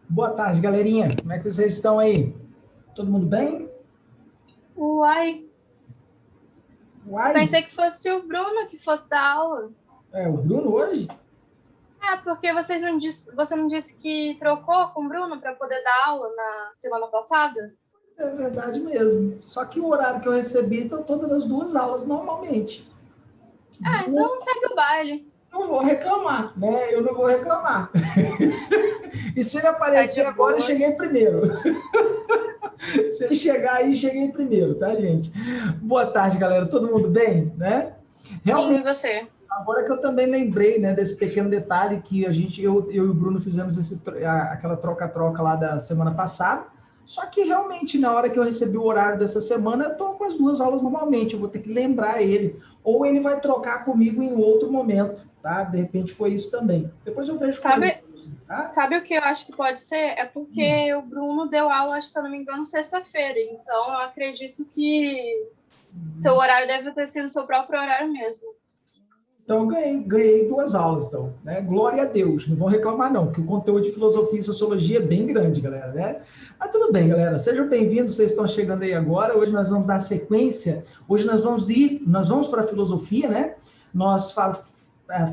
Boa tarde, galerinha. Como é que vocês estão aí? Todo mundo bem? Uai, Uai, pensei que fosse o Bruno que fosse dar aula. é o Bruno hoje? É, porque você não disse que trocou com o Bruno para poder dar aula na semana passada? É verdade mesmo. Só que o horário que eu recebi estão todas as duas aulas normalmente. Ah, então segue o baile. Não vou reclamar, né? Eu não vou reclamar. E se ele Tá aparecer de agora, eu boa. cheguei primeiro. Se ele chegar aí, cheguei primeiro, tá, gente? Boa tarde, galera. Todo mundo bem, né? Sim, Realmente, e você? agora que eu também lembrei, né, desse pequeno detalhe que eu e o Bruno fizemos aquela troca-troca lá da semana passada. Só que realmente, na hora que eu recebi o horário dessa semana, eu estou com as duas aulas normalmente. Eu vou ter que lembrar ele. Ou ele vai trocar comigo em outro momento, tá? De repente foi isso também. Depois eu vejo com ele, Sabe, tá? sabe o que eu acho que pode ser? É porque o Bruno deu aula, acho, se eu não me engano, sexta-feira. Então, eu acredito que seu horário deve ter sido o seu próprio horário mesmo. Então, ganhei duas aulas, então, né? Glória a Deus, não vão reclamar não, porque o conteúdo de filosofia e sociologia é bem grande, galera, né? Mas tudo bem, galera, sejam bem-vindos, vocês estão chegando aí agora, hoje nós vamos dar sequência, hoje nós vamos para a filosofia, né?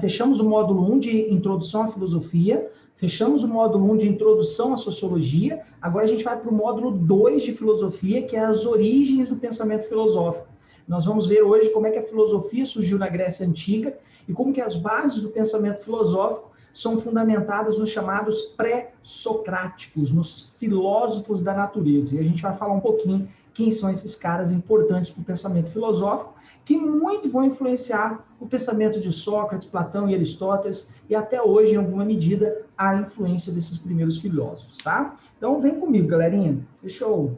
Fechamos o módulo 1 de introdução à filosofia, fechamos o módulo 1 de introdução à sociologia, agora a gente vai para o módulo 2 de filosofia, que é as origens do pensamento filosófico. Nós vamos ver hoje como é que a filosofia surgiu na Grécia Antiga e como que as bases do pensamento filosófico são fundamentadas nos chamados pré-socráticos, nos filósofos da natureza. E a gente vai falar um pouquinho quem são esses caras importantes para o pensamento filosófico, que muito vão influenciar o pensamento de Sócrates, Platão e Aristóteles, e até hoje, em alguma medida, a influência desses primeiros filósofos, tá? Então, vem comigo, galerinha. Deixa eu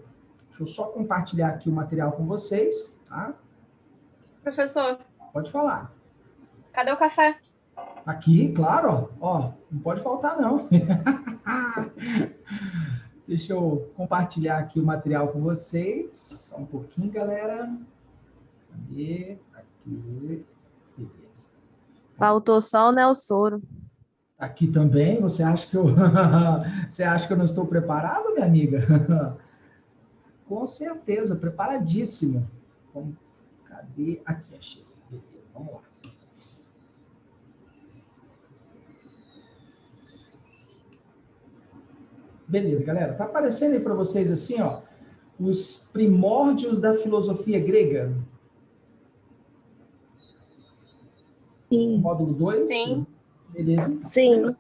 só compartilhar aqui o material com vocês, tá? Professor, Pode falar. cadê o café? Aqui, claro, ó, não pode faltar, não. Deixa eu compartilhar aqui o material com vocês. Só um pouquinho, galera. Cadê? Aqui. Beleza. Faltou só o Nelsoro. Aqui também, você acha que eu você acha que eu não estou preparado, minha amiga? Com certeza, preparadíssimo. Cadê? Aqui, achei. Beleza, vamos lá. Beleza, galera. Tá aparecendo aí para vocês assim, ó, os primórdios da filosofia grega. Sim. Módulo 2. Sim. Beleza? Sim.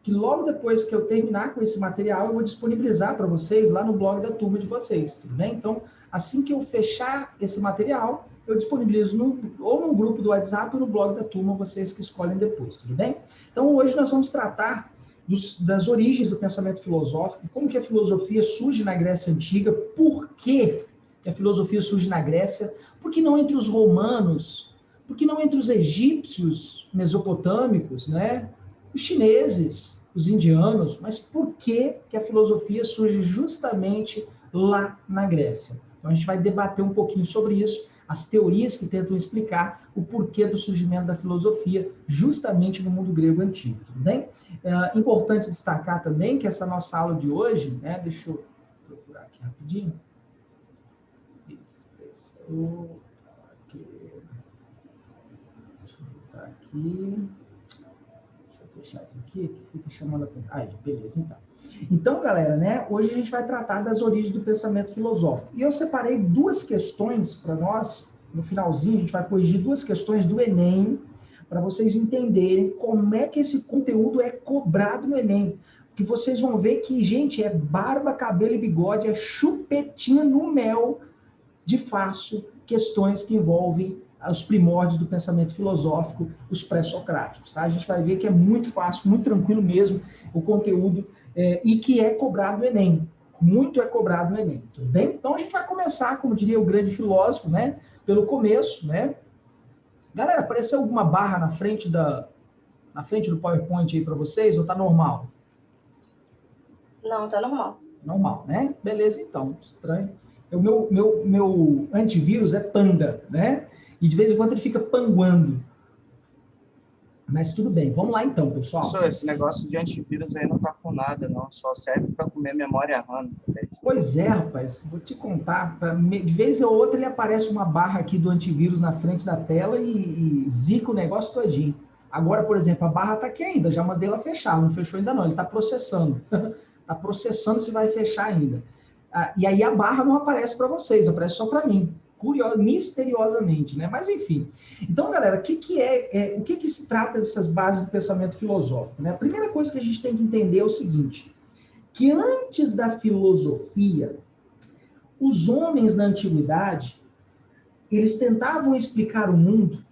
Que logo depois que eu terminar com esse material, eu vou disponibilizar para vocês lá no blog da turma de vocês, tudo bem? Então, assim que eu fechar esse material, eu disponibilizo ou no grupo do WhatsApp ou no blog da turma, vocês que escolhem depois, tudo bem? Então, hoje nós vamos tratar das origens do pensamento filosófico, como que a filosofia surge na Grécia Antiga, por que a filosofia surge na Grécia, por que não entre os romanos, por que não entre os egípcios, mesopotâmicos, né? Os chineses, os indianos, mas por que a filosofia surge justamente lá na Grécia? Então a gente vai debater um pouquinho sobre isso, as teorias que tentam explicar o porquê do surgimento da filosofia justamente no mundo grego antigo, tudo bem? É importante destacar também que essa nossa aula de hoje, né, deixa eu procurar aqui rapidinho. Isso, aqui. Deixa eu botar aqui. Deixar isso aqui, que fica chamando a atenção. Aí, beleza, então. Então, galera, né, hoje a gente vai tratar das origens do pensamento filosófico. E eu separei duas questões para nós, no finalzinho, a gente vai corrigir duas questões do Enem, para vocês entenderem como é que esse conteúdo é cobrado no Enem. Que vocês vão ver que, gente, é barba, cabelo e bigode, é chupetinha no mel de fácil questões que envolvem os primórdios do pensamento filosófico, os pré-socráticos. Tá? A gente vai ver que é muito fácil, muito tranquilo mesmo o conteúdo e que é cobrado no Enem. Muito é cobrado no Enem, tudo bem? Então a gente vai começar, como diria o grande filósofo, né, pelo começo, né? Galera, apareceu alguma barra na frente do PowerPoint aí para vocês ou tá normal? Não, tá normal. Normal, né? Beleza, então. Estranho. O meu antivírus é Panda, né? E de vez em quando ele fica panguando. Mas tudo bem. Vamos lá então, pessoal. Professor, esse negócio de antivírus aí não tá com nada, não. Só serve para comer memória RAM. Pois é, rapaz. Vou te contar. De vez ou outra ele aparece uma barra aqui do antivírus na frente da tela e zica o negócio todinho. Agora, por exemplo, a barra tá aqui ainda. Já mandei ela fechar. Não fechou ainda não. Ele tá processando. Tá processando se vai fechar ainda. E aí a barra não aparece para vocês, aparece só para mim. Misteriosamente, né? Mas enfim. Então, galera, o que se trata dessas bases do pensamento filosófico? Né? A primeira coisa que a gente tem que entender é o seguinte, que antes da filosofia, os homens na antiguidade, eles tentavam explicar o mundo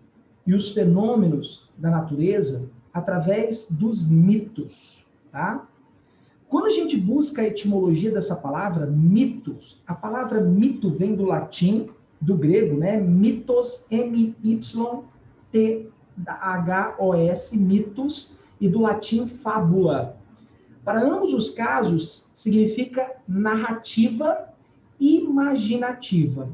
e os fenômenos da natureza através dos mitos, tá? Quando a gente busca a etimologia dessa palavra, mitos, a palavra mito vem do latim, do grego, né? Mitos, M-Y-T-H-O-S, mitos, e do latim fábula. Para ambos os casos, significa narrativa imaginativa.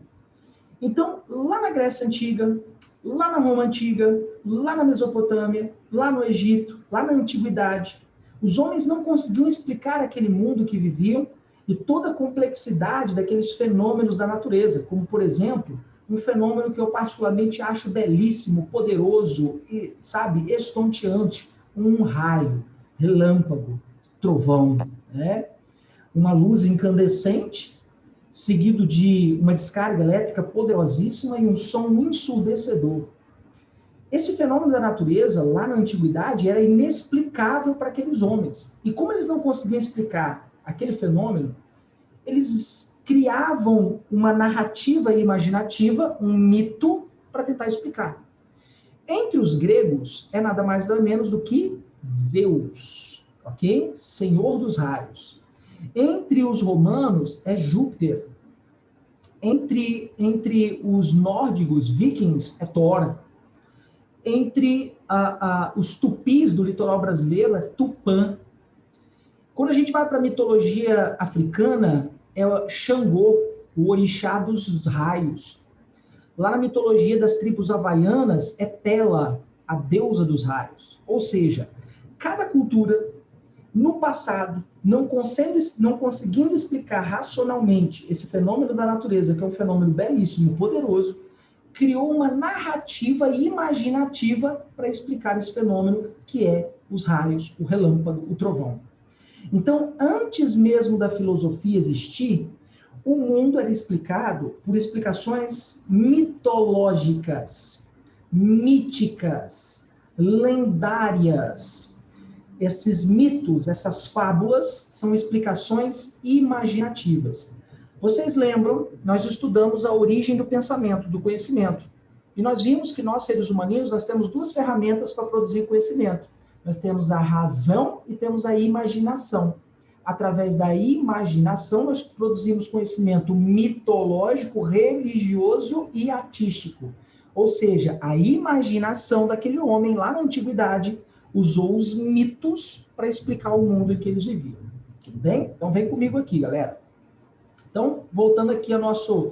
Então, lá na Grécia Antiga, lá na Roma Antiga, lá na Mesopotâmia, lá no Egito, lá na Antiguidade, os homens não conseguiam explicar aquele mundo que viviam e toda a complexidade daqueles fenômenos da natureza, como, por exemplo, um fenômeno que eu particularmente acho belíssimo, poderoso e, sabe, estonteante, um raio, relâmpago, trovão, né? Uma luz incandescente, seguido de uma descarga elétrica poderosíssima e um som ensurdecedor. Esse fenômeno da natureza, lá na antiguidade, era inexplicável para aqueles homens. E como eles não conseguiam explicar aquele fenômeno, eles criavam uma narrativa imaginativa, um mito, para tentar explicar. Entre os gregos, é nada mais nada menos do que Zeus, ok? Senhor dos raios. Entre os romanos, é Júpiter. Entre os nórdicos, vikings, é Thor. Entre os tupis do litoral brasileiro, é Tupã. Quando a gente vai para a mitologia africana, é Xangô, o orixá dos raios. Lá na mitologia das tribos havaianas, é Pela, a deusa dos raios. Ou seja, cada cultura, no passado, não conseguindo explicar racionalmente esse fenômeno da natureza, que é um fenômeno belíssimo, poderoso, criou uma narrativa imaginativa para explicar esse fenômeno, que é os raios, o relâmpago, o trovão. Então, antes mesmo da filosofia existir, o mundo era explicado por explicações mitológicas, míticas, lendárias. Esses mitos, essas fábulas, são explicações imaginativas. Vocês lembram, nós estudamos a origem do pensamento, do conhecimento. E nós vimos que nós, seres humanos, nós temos duas ferramentas para produzir conhecimento. Nós temos a razão e temos a imaginação. Através da imaginação, nós produzimos conhecimento mitológico, religioso e artístico. Ou seja, a imaginação daquele homem lá na antiguidade usou os mitos para explicar o mundo em que eles viviam. Tudo bem? Então vem comigo aqui, galera. Então, voltando aqui ao nosso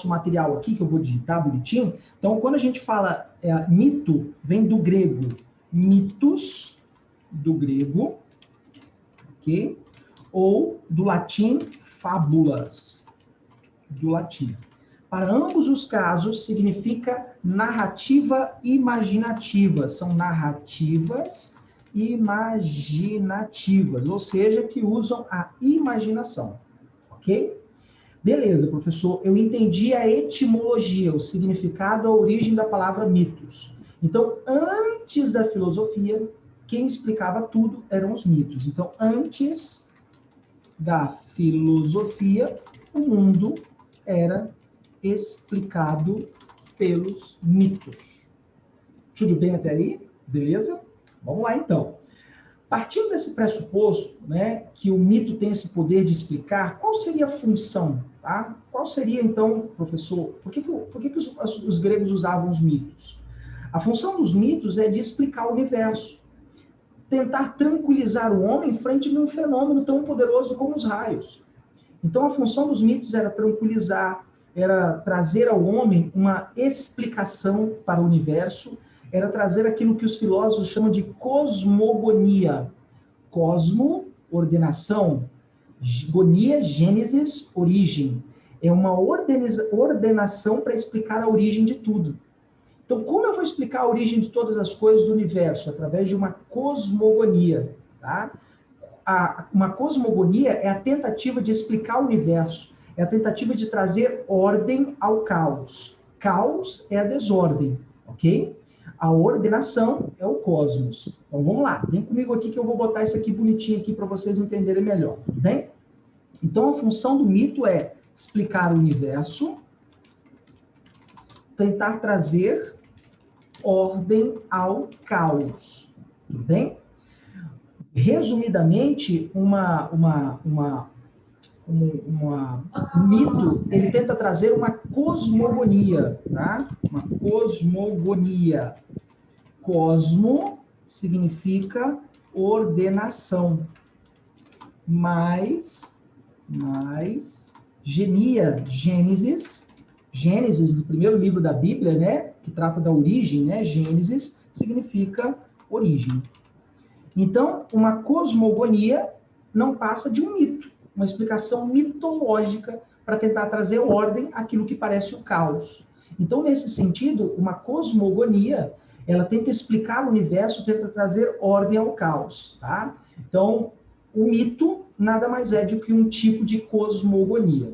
material aqui, que eu vou digitar bonitinho. Então, quando a gente fala mito, vem do grego. Mitos, do grego, ok? Ou do latim, fábulas, do latim. Para ambos os casos, significa narrativa imaginativa. São narrativas imaginativas, ou seja, que usam a imaginação, ok? Beleza, professor, eu entendi a etimologia, o significado, a origem da palavra mitos. Então, antes da filosofia, quem explicava tudo eram os mitos. Então, antes da filosofia, o mundo era explicado pelos mitos. Tudo bem até aí? Beleza? Vamos lá, então. Partindo desse pressuposto, né, que o mito tem esse poder de explicar, qual seria a função? Tá? Qual seria, então, professor, por que os gregos usavam os mitos? A função dos mitos é de explicar o universo, tentar tranquilizar o homem frente a um fenômeno tão poderoso como os raios. Então, a função dos mitos era tranquilizar, era trazer ao homem uma explicação para o universo, era trazer aquilo que os filósofos chamam de cosmogonia. Cosmo, ordenação. Gonia, gênesis, origem. É uma ordenação para explicar a origem de tudo. Então, como eu vou explicar a origem de todas as coisas do universo? Através de uma cosmogonia. Tá? Uma cosmogonia é a tentativa de explicar o universo. É a tentativa de trazer ordem ao caos. Caos é a desordem, ok? A ordenação é o cosmos. Então, vamos lá. Vem comigo aqui que eu vou botar isso aqui bonitinho aqui para vocês entenderem melhor. Tudo bem? Então, a função do mito é explicar o universo, tentar trazer ordem ao caos. Tudo bem? Resumidamente, um mito, ele tenta trazer uma cosmogonia, tá? Uma cosmogonia. Cosmo significa ordenação. Mais genia, Gênesis do primeiro livro da Bíblia, né? Que trata da origem, né? Gênesis significa origem. Então, uma cosmogonia não passa de um mito, uma explicação mitológica para tentar trazer ordem àquilo que parece o caos. Então, nesse sentido, uma cosmogonia, ela tenta explicar o universo, tenta trazer ordem ao caos, tá? Então, o mito nada mais é do que um tipo de cosmogonia.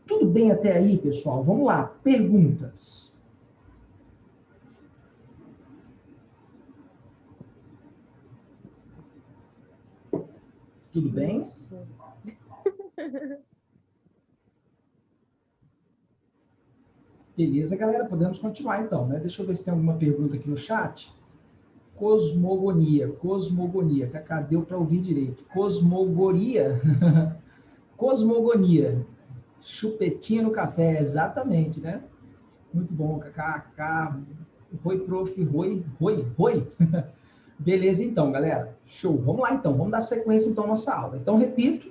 Tudo bem até aí, pessoal? Vamos lá. Perguntas. Tudo bem? Beleza, galera? Podemos continuar então, né? Deixa eu ver se tem alguma pergunta aqui no chat. Cosmogonia. Cacá, deu para ouvir direito. Cosmogonia. Cosmogonia. Chupetinha no café, exatamente, né? Muito bom, Cacá. Roi, prof. Roi. Beleza, então, galera. Show. Vamos lá, então. Vamos dar sequência, então, à nossa aula. Então, repito.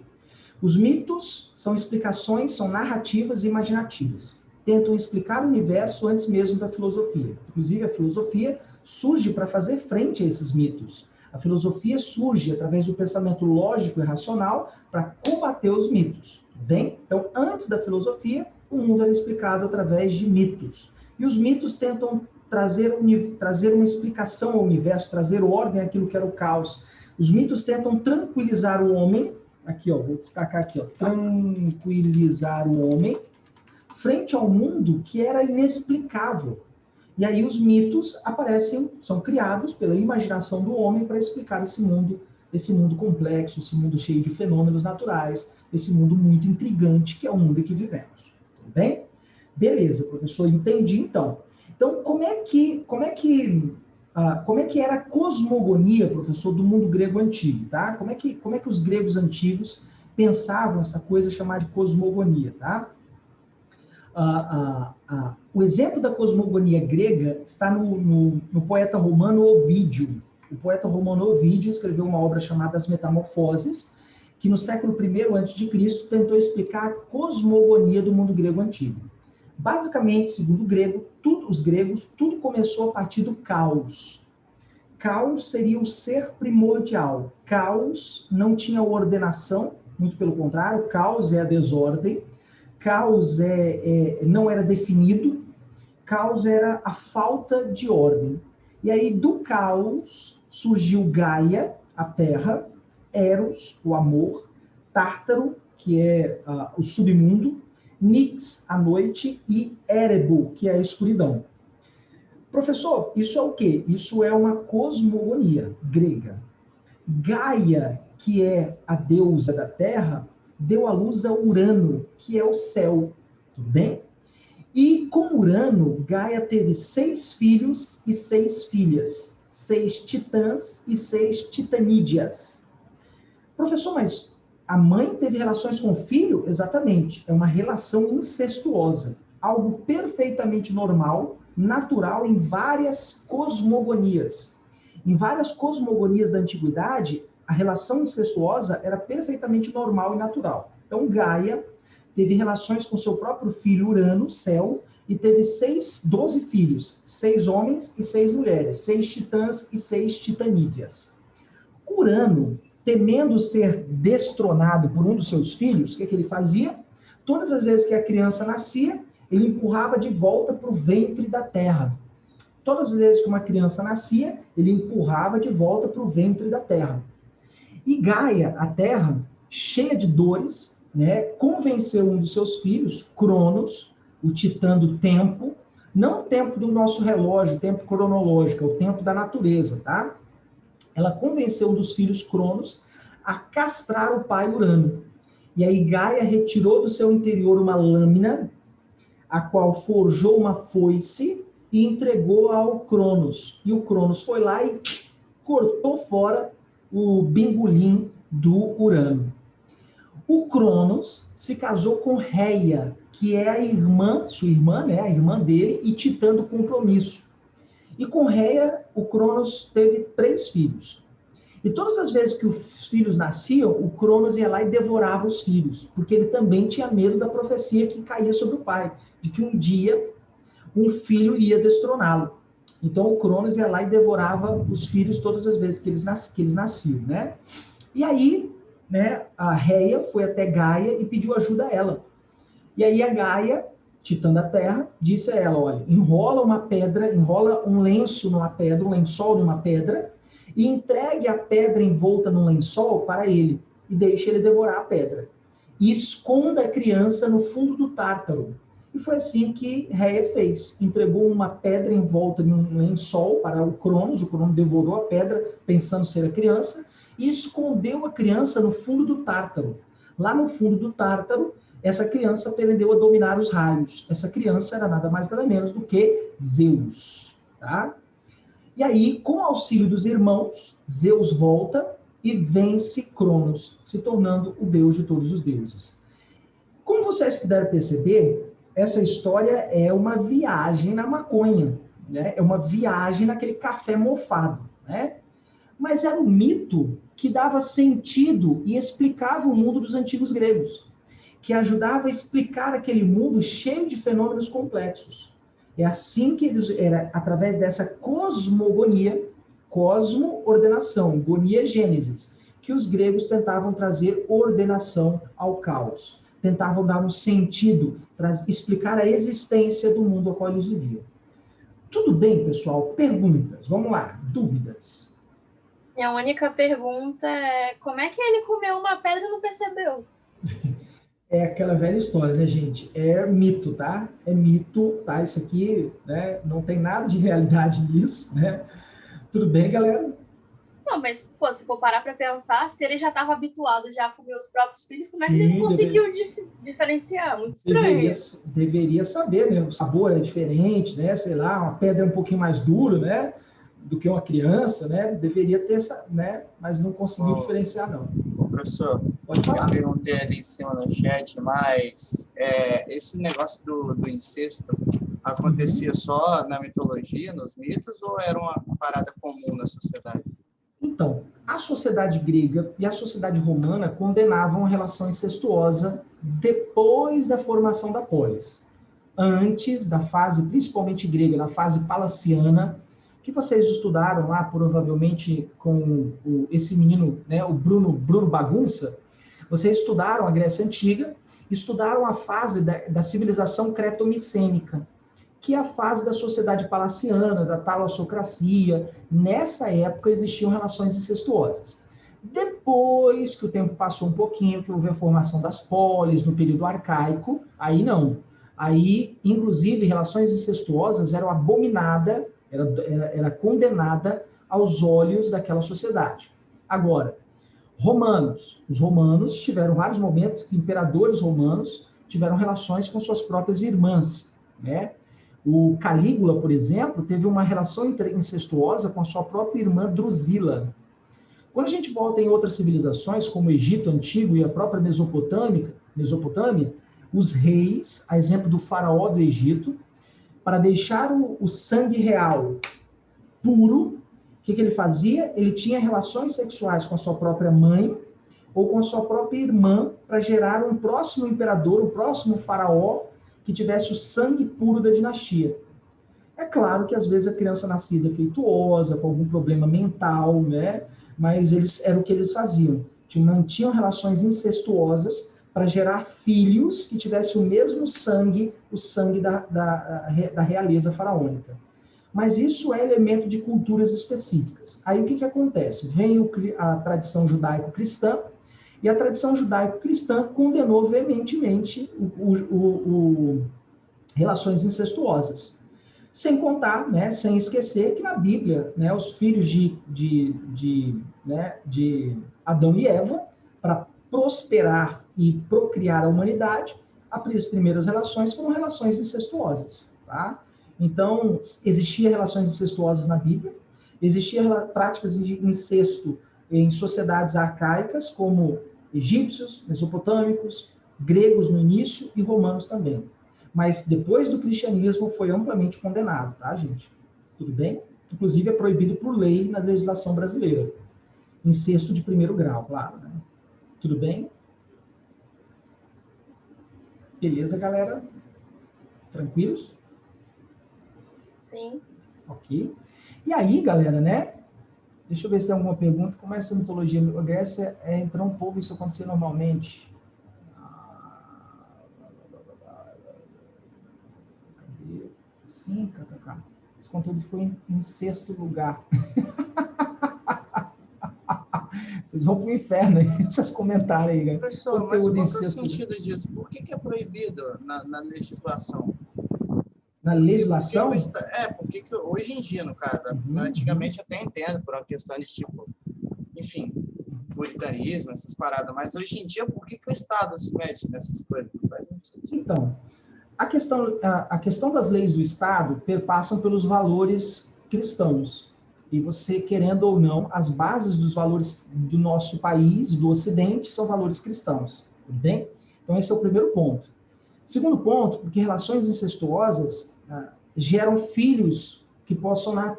Os mitos são explicações, são narrativas imaginativas. Tentam explicar o universo antes mesmo da filosofia. Inclusive, a filosofia surge para fazer frente a esses mitos. A filosofia surge através do pensamento lógico e racional para combater os mitos. Bem? Então, antes da filosofia, o mundo era explicado através de mitos. E os mitos tentam trazer uma explicação ao universo, trazer ordem àquilo que era o caos. Os mitos tentam tranquilizar o homem, aqui, ó, vou destacar aqui, ó, tranquilizar o homem frente ao mundo que era inexplicável. E aí os mitos aparecem, são criados pela imaginação do homem para explicar esse mundo complexo, esse mundo cheio de fenômenos naturais, esse mundo muito intrigante que é o mundo em que vivemos. Tudo bem? Beleza, professor, entendi então. Então, como é que era a cosmogonia, professor, do mundo grego antigo, tá? Como é que os gregos antigos pensavam essa coisa chamada de cosmogonia, tá? O exemplo da cosmogonia grega está no poeta romano Ovídio. O poeta romano Ovídio escreveu uma obra chamada As Metamorfoses, que no século I a.C. tentou explicar a cosmogonia do mundo grego antigo. Basicamente, segundo os gregos, tudo começou a partir do caos. Caos seria o ser primordial. Caos não tinha ordenação, muito pelo contrário, caos é a desordem. Caos não era definido, caos era a falta de ordem. E aí, do caos, surgiu Gaia, a terra, Eros, o amor, Tártaro, que é o submundo, Nix, a noite, e Erebo, que é a escuridão. Professor, isso é o quê? Isso é uma cosmogonia grega. Gaia, que é a deusa da terra, deu à luz a Urano, que é o céu. Tudo bem? E com Urano, Gaia teve 6 filhos e 6 filhas, 6 titãs e 6 titanídeas. Professor, mas a mãe teve relações com o filho? Exatamente. É uma relação incestuosa. Algo perfeitamente normal, natural em várias cosmogonias. Em várias cosmogonias da antiguidade, a relação incestuosa era perfeitamente normal e natural. Então, Gaia teve relações com seu próprio filho Urano, céu, e teve 12 filhos, 6 homens e 6 mulheres, 6 titãs e 6 titanídeas. Urano, temendo ser destronado por um dos seus filhos, o que ele fazia? Todas as vezes que a criança nascia, ele empurrava de volta para o ventre da terra. Todas as vezes que uma criança nascia, ele empurrava de volta para o ventre da terra. E Gaia, a terra, cheia de dores, né, convenceu um dos seus filhos, Cronos, o titã do tempo, não o tempo do nosso relógio, o tempo cronológico, é o tempo da natureza, tá? Ela convenceu um dos filhos, Cronos, a castrar o pai Urano. E aí Gaia retirou do seu interior uma lâmina, a qual forjou uma foice e entregou ao Cronos. E o Cronos foi lá e cortou fora o bingolim do Urano. O Cronos se casou com Reia, que é a irmã, sua irmã, né, a irmã dele, e titã do compromisso. E com Reia, o Cronos teve 3 filhos. E todas as vezes que os filhos nasciam, o Cronos ia lá e devorava os filhos, porque ele também tinha medo da profecia que caía sobre o pai, de que um dia um filho ia destroná-lo. Então o Cronos ia lá e devorava os filhos todas as vezes que eles nasciam, né? E aí, né, a Reia foi até Gaia e pediu ajuda a ela. E aí a Gaia, titã da terra, disse a ela, olha, enrola uma pedra, enrola um lenço numa pedra, um lençol numa pedra, e entregue a pedra envolta no lençol para ele, e deixe ele devorar a pedra. E esconda a criança no fundo do Tártaro. E foi assim que Reia fez. Entregou uma pedra envolta em um lençol para o Cronos devorou a pedra, pensando ser a criança, e escondeu a criança no fundo do Tártaro. Lá no fundo do Tártaro, essa criança aprendeu a dominar os raios. Essa criança era nada mais nada menos do que Zeus. Tá? E aí, com o auxílio dos irmãos, Zeus volta e vence Cronos, se tornando o deus de todos os deuses. Como vocês puderam perceber, essa história é uma viagem na maconha, né? É uma viagem naquele café mofado, né? Mas era um mito que dava sentido e explicava o mundo dos antigos gregos, que ajudava a explicar aquele mundo cheio de fenômenos complexos. É assim que era através dessa cosmogonia, cosmo-ordenação, gonia-gênesis, que os gregos tentavam trazer ordenação ao caos. Tentavam dar um sentido, explicar a existência do mundo ao qual eles viviam. Tudo bem, pessoal? Perguntas? Vamos lá, dúvidas? Minha única pergunta é como é que ele comeu uma pedra e não percebeu? É aquela velha história, né, gente? É mito, tá? É mito, tá? Isso aqui, né? Não tem nada de realidade nisso, né? Tudo bem, galera? Não, mas, pô, se for parar pra pensar, se ele já estava habituado já a comer os próprios filhos, como é que ele conseguiu diferenciar? Muito estranho isso. Deveria saber, né? O sabor é diferente, né? Sei lá, uma pedra é um pouquinho mais dura, né? Do que uma criança, né? Deveria ter essa, né? Mas não conseguiu diferenciar, não. Professor, pode falar. Eu perguntei ali em cima no chat, mas esse negócio do incesto acontecia só na mitologia, nos mitos, ou era uma parada comum na sociedade? Então, a sociedade grega e a sociedade romana condenavam a relação incestuosa depois da formação da polis. Antes da fase, principalmente grega, na fase palaciana, que vocês estudaram lá, provavelmente, com esse menino, né, o Bruno Bagunça, vocês estudaram a Grécia Antiga, estudaram a fase da civilização cretomicênica, que é a fase da sociedade palaciana, da talassocracia. Nessa época existiam relações incestuosas. Depois que o tempo passou um pouquinho, que houve a formação das polis, no período arcaico, aí não. Aí, inclusive, relações incestuosas eram abominadas, era condenada aos olhos daquela sociedade. Agora, os romanos tiveram vários momentos que imperadores romanos tiveram relações com suas próprias irmãs, né? O Calígula, por exemplo, teve uma relação incestuosa com a sua própria irmã Drusila. Quando a gente volta em outras civilizações, como o Egito Antigo e a própria Mesopotâmia, os reis, a exemplo do faraó do Egito, para deixar o sangue real puro, o que ele fazia? Ele tinha relações sexuais com a sua própria mãe ou com a sua própria irmã para gerar um próximo imperador, um próximo faraó que tivesse o sangue puro da dinastia. É claro que às vezes a criança nascia defeituosa, com algum problema mental, né? Mas era o que eles faziam. Mantinham relações incestuosas para gerar filhos que tivessem o mesmo sangue, o sangue da realeza faraônica. Mas isso é elemento de culturas específicas. Aí o que acontece? Vem a tradição judaico-cristã, e a tradição judaico-cristã condenou veementemente relações incestuosas. Sem contar, né, sem esquecer que na Bíblia, né, os filhos de Adão e Eva, para prosperar e procriar a humanidade, as primeiras relações foram relações incestuosas. Tá? Então, existiam relações incestuosas na Bíblia, existiam práticas de incesto em sociedades arcaicas, como egípcios, mesopotâmicos, gregos no início e romanos também. Mas depois do cristianismo foi amplamente condenado, tá, gente? Tudo bem? Inclusive é proibido por lei na legislação brasileira. Incesto de primeiro grau, claro, né? Tudo bem? Beleza, galera? Tranquilos? Sim. Ok. E aí, galera, né? Deixa eu ver se tem alguma pergunta. Como é essa mitologia? A Grécia é entrar um povo, isso acontecer normalmente. Cadê? Sim, kkk. Esse conteúdo ficou em sexto lugar. Vocês vão pro inferno aí, esses comentários aí, né? Professor, mas qual é o sentido disso? Por que é proibido na legislação? Na legislação? Porque hoje em dia, no caso, antigamente até entendo por uma questão de tipo, enfim, puritanismo, essas paradas, mas hoje em dia, por que o Estado se mete nessas coisas? Não faz muito sentido. Então, a questão das leis do Estado perpassam pelos valores cristãos. E você, querendo ou não, as bases dos valores do nosso país, do Ocidente, são valores cristãos. Tudo bem? Então, esse é o primeiro ponto. Segundo ponto, porque relações incestuosas geram filhos que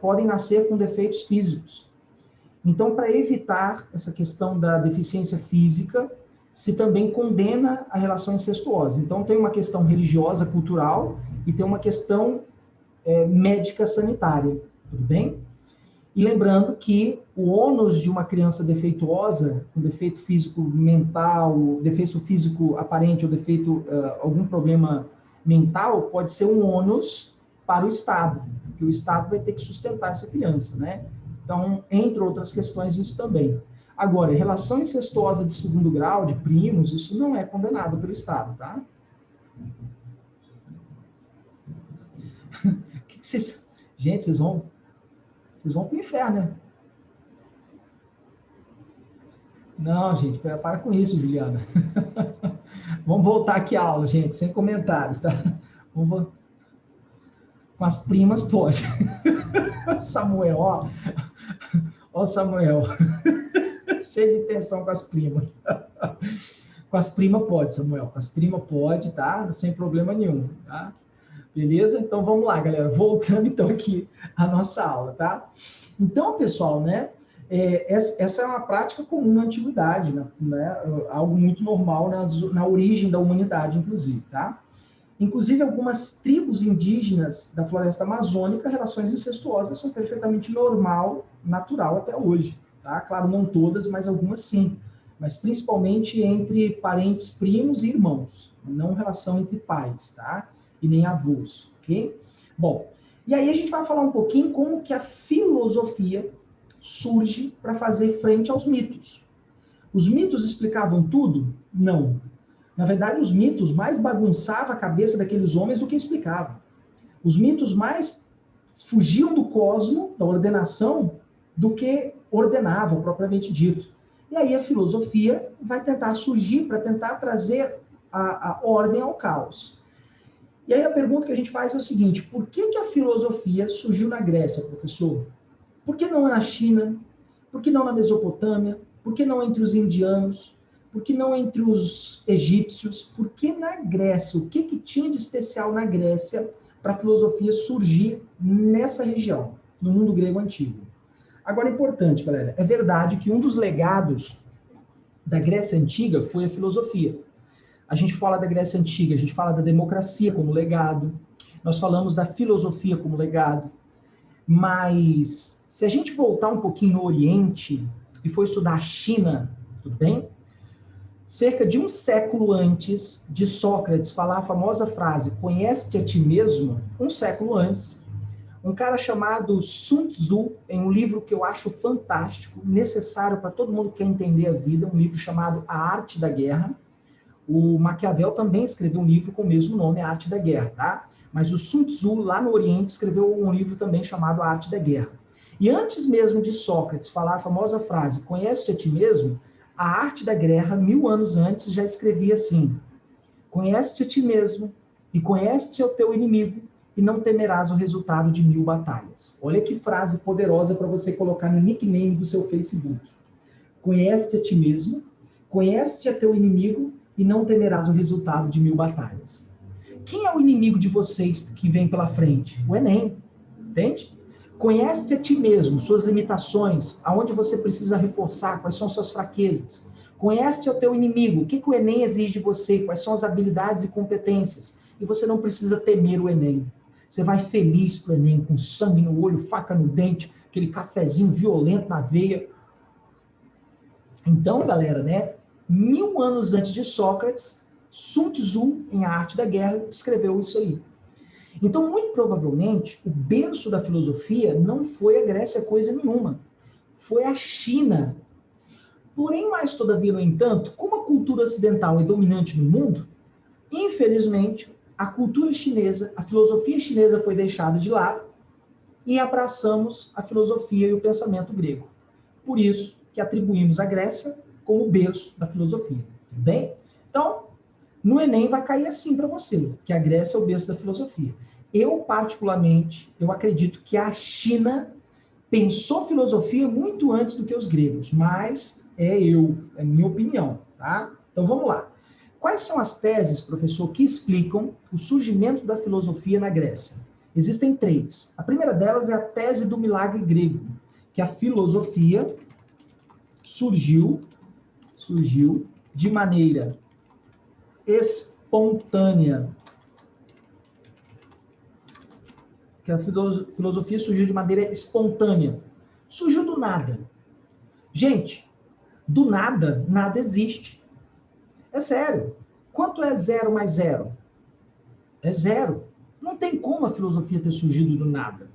podem nascer com defeitos físicos. Então, para evitar essa questão da deficiência física, se também condena a relação incestuosa. Então, tem uma questão religiosa, cultural, e tem uma questão médica sanitária. Tudo bem? E lembrando que o ônus de uma criança defeituosa, com defeito físico mental, defeito físico aparente ou defeito, algum problema mental, pode ser um ônus para o Estado, porque o Estado vai ter que sustentar essa criança, né? Então, entre outras questões, isso também. Agora, relação incestuosa de segundo grau, de primos, isso não é condenado pelo Estado, tá? Gente, vocês vão pro inferno, né? Não, gente, para com isso, Juliana. Vamos voltar aqui à aula, gente, sem comentários, tá? Com as primas, pode. Samuel, ó Samuel. Cheio de tensão com as primas. Com as primas pode, Samuel. Com as primas pode, tá? Sem problema nenhum, tá? Beleza? Então, vamos lá, galera. Voltando, então, aqui à nossa aula, tá? Então, pessoal, né? Essa é uma prática comum na antiguidade, né? Algo muito normal na origem da humanidade, inclusive, tá? Inclusive, algumas tribos indígenas da floresta amazônica, relações incestuosas são perfeitamente normal, natural até hoje, tá? Claro, não todas, mas algumas sim. Mas principalmente entre parentes, primos e irmãos, não relação entre pais, tá? E nem avós, ok? Bom, e aí a gente vai falar um pouquinho como que a filosofia surge para fazer frente aos mitos. Os mitos explicavam tudo? Não. Na verdade, os mitos mais bagunçavam a cabeça daqueles homens do que explicavam. Os mitos mais fugiam do cosmo, da ordenação, do que ordenavam, propriamente dito. E aí a filosofia vai tentar surgir para tentar trazer a ordem ao caos. E aí a pergunta que a gente faz é o seguinte: por que a filosofia surgiu na Grécia, professor? Por que não na China? Por que não na Mesopotâmia? Por que não entre os indianos? Por que não entre os egípcios? Por que na Grécia? O que tinha de especial na Grécia para a filosofia surgir nessa região, no mundo grego antigo? Agora, é importante, galera, é verdade que um dos legados da Grécia Antiga foi a filosofia. A gente fala da Grécia Antiga, a gente fala da democracia como legado, nós falamos da filosofia como legado, mas se a gente voltar um pouquinho no Oriente e for estudar a China, tudo bem? Cerca de um século antes de Sócrates falar a famosa frase, conhece-te a ti mesmo, um século antes, um cara chamado Sun Tzu, em um livro que eu acho fantástico, necessário para todo mundo que quer entender a vida, um livro chamado A Arte da Guerra. O Maquiavel também escreveu um livro com o mesmo nome, A Arte da Guerra, tá? Mas o Sun Tzu, lá no Oriente, escreveu um livro também chamado A Arte da Guerra. E antes mesmo de Sócrates falar a famosa frase, conhece-te a ti mesmo, a Arte da Guerra, 1000 anos antes, já escrevia assim, conhece-te a ti mesmo e conhece-te ao teu inimigo e não temerás o resultado de 1000 batalhas. Olha que frase poderosa para você colocar no nickname do seu Facebook. Conhece-te a ti mesmo, conhece-te a teu inimigo e não temerás o resultado de 1000 batalhas. Quem é o inimigo de vocês que vem pela frente? O Enem, entende? Conhece-te a ti mesmo, suas limitações, aonde você precisa reforçar, quais são suas fraquezas. Conhece-te ao teu inimigo, o que o Enem exige de você, quais são as habilidades e competências. E você não precisa temer o Enem. Você vai feliz pro Enem, com sangue no olho, faca no dente, aquele cafezinho violento na veia. Então, galera, né? 1000 anos antes de Sócrates, Sun Tzu, em A Arte da Guerra, escreveu isso aí. Então, muito provavelmente, o berço da filosofia não foi a Grécia coisa nenhuma. Foi a China. Porém, mais todavia, no entanto, como a cultura ocidental é dominante no mundo, infelizmente, a cultura chinesa, a filosofia chinesa foi deixada de lado e abraçamos a filosofia e o pensamento grego. Por isso que atribuímos a Grécia como berço da filosofia. Tudo bem? Então, no Enem vai cair assim para você, que a Grécia é o berço da filosofia. Eu, particularmente, eu acredito que a China pensou filosofia muito antes do que os gregos, mas é minha opinião, tá? Então vamos lá. Quais são as teses, professor, que explicam o surgimento da filosofia na Grécia? Existem 3. A primeira delas é a tese do milagre grego, que a filosofia surgiu de maneira espontânea. Que a filosofia surgiu de maneira espontânea. Surgiu do nada. Gente, do nada, nada existe. É sério. Quanto é 0 mais 0? É 0. Não tem como a filosofia ter surgido do nada.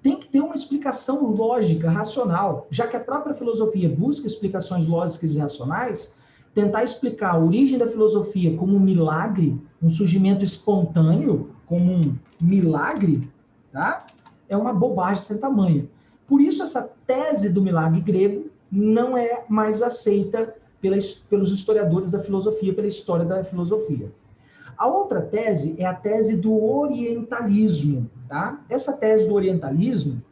Tem que ter uma explicação lógica, racional. Já que a própria filosofia busca explicações lógicas e racionais, tentar explicar a origem da filosofia como um milagre, um surgimento espontâneo, como um milagre, tá? É uma bobagem sem tamanho. Por isso, essa tese do milagre grego não é mais aceita pelos historiadores da filosofia, pela história da filosofia. A outra tese é a tese do orientalismo. Tá? Essa tese do orientalismo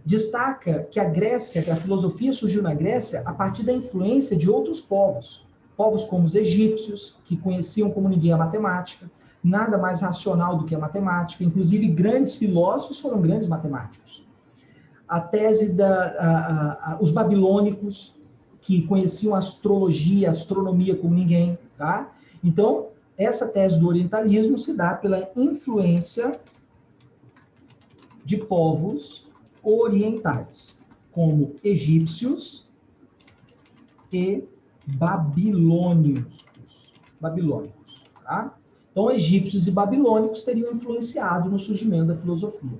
destaca que a Grécia, que a filosofia surgiu na Grécia a partir da influência de outros povos. Povos como os egípcios, que conheciam como ninguém a matemática, nada mais racional do que a matemática. Inclusive, grandes filósofos foram grandes matemáticos. A tese os babilônicos, que conheciam a astrologia, a astronomia como ninguém. Tá? Então, essa tese do orientalismo se dá pela influência de povos orientais, como egípcios e babilônicos. Tá? Então, Então, egípcios e babilônicos teriam influenciado no surgimento da filosofia.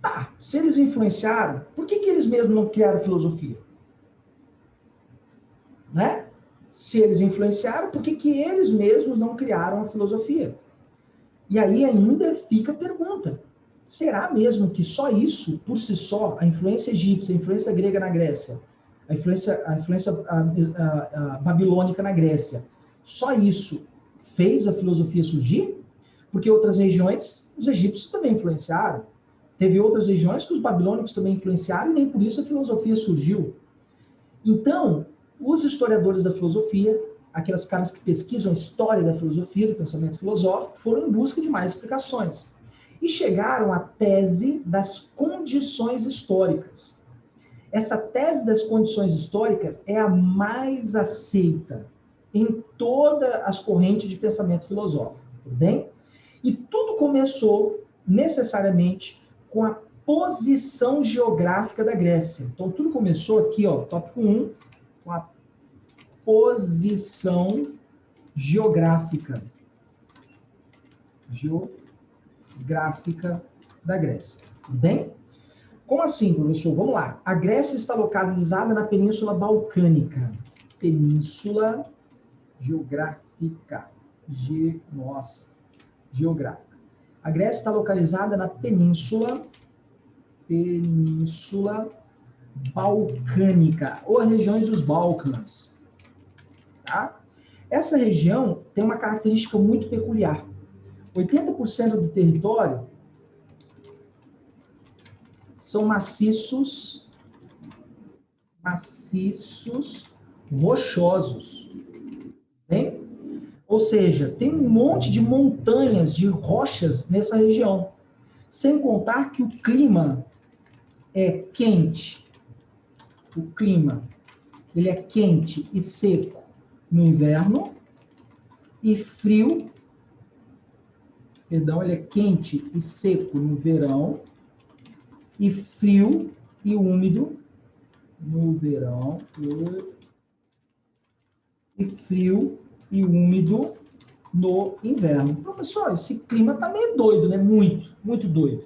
Tá, se eles influenciaram, por que eles mesmos não criaram filosofia? Né? Se eles influenciaram, por que eles mesmos não criaram a filosofia? E aí ainda fica a pergunta. Será mesmo que só isso, por si só, a influência egípcia, a influência grega na Grécia, a influência babilônica na Grécia, só isso fez a filosofia surgir? Porque outras regiões, os egípcios também influenciaram. Teve outras regiões que os babilônicos também influenciaram e nem por isso a filosofia surgiu. Então, os historiadores da filosofia, aquelas caras que pesquisam a história da filosofia, do pensamento filosófico, foram em busca de mais explicações. E chegaram à tese das condições históricas. Essa tese das condições históricas é a mais aceita em todas as correntes de pensamento filosófico, tudo bem? E tudo começou necessariamente com a posição geográfica da Grécia. Então, tudo começou aqui, ó, tópico 1, com a posição geográfica. Geográfica da Grécia. Tudo bem? Como assim, professor? Vamos lá. A Grécia está localizada na Península Balcânica. Península geográfica. Geográfica. A Grécia está localizada na Península Balcânica, ou as regiões dos Balcãs. Tá? Essa região tem uma característica muito peculiar. 80% do território são maciços rochosos. Bem? Ou seja, tem um monte de montanhas, de rochas nessa região. Sem contar que o clima é quente. O clima, ele é quente e seco no inverno e frio. Perdão, ele é quente e seco no verão e frio e úmido no verão e frio e úmido no inverno. Professor, esse clima tá meio doido, né? Muito doido.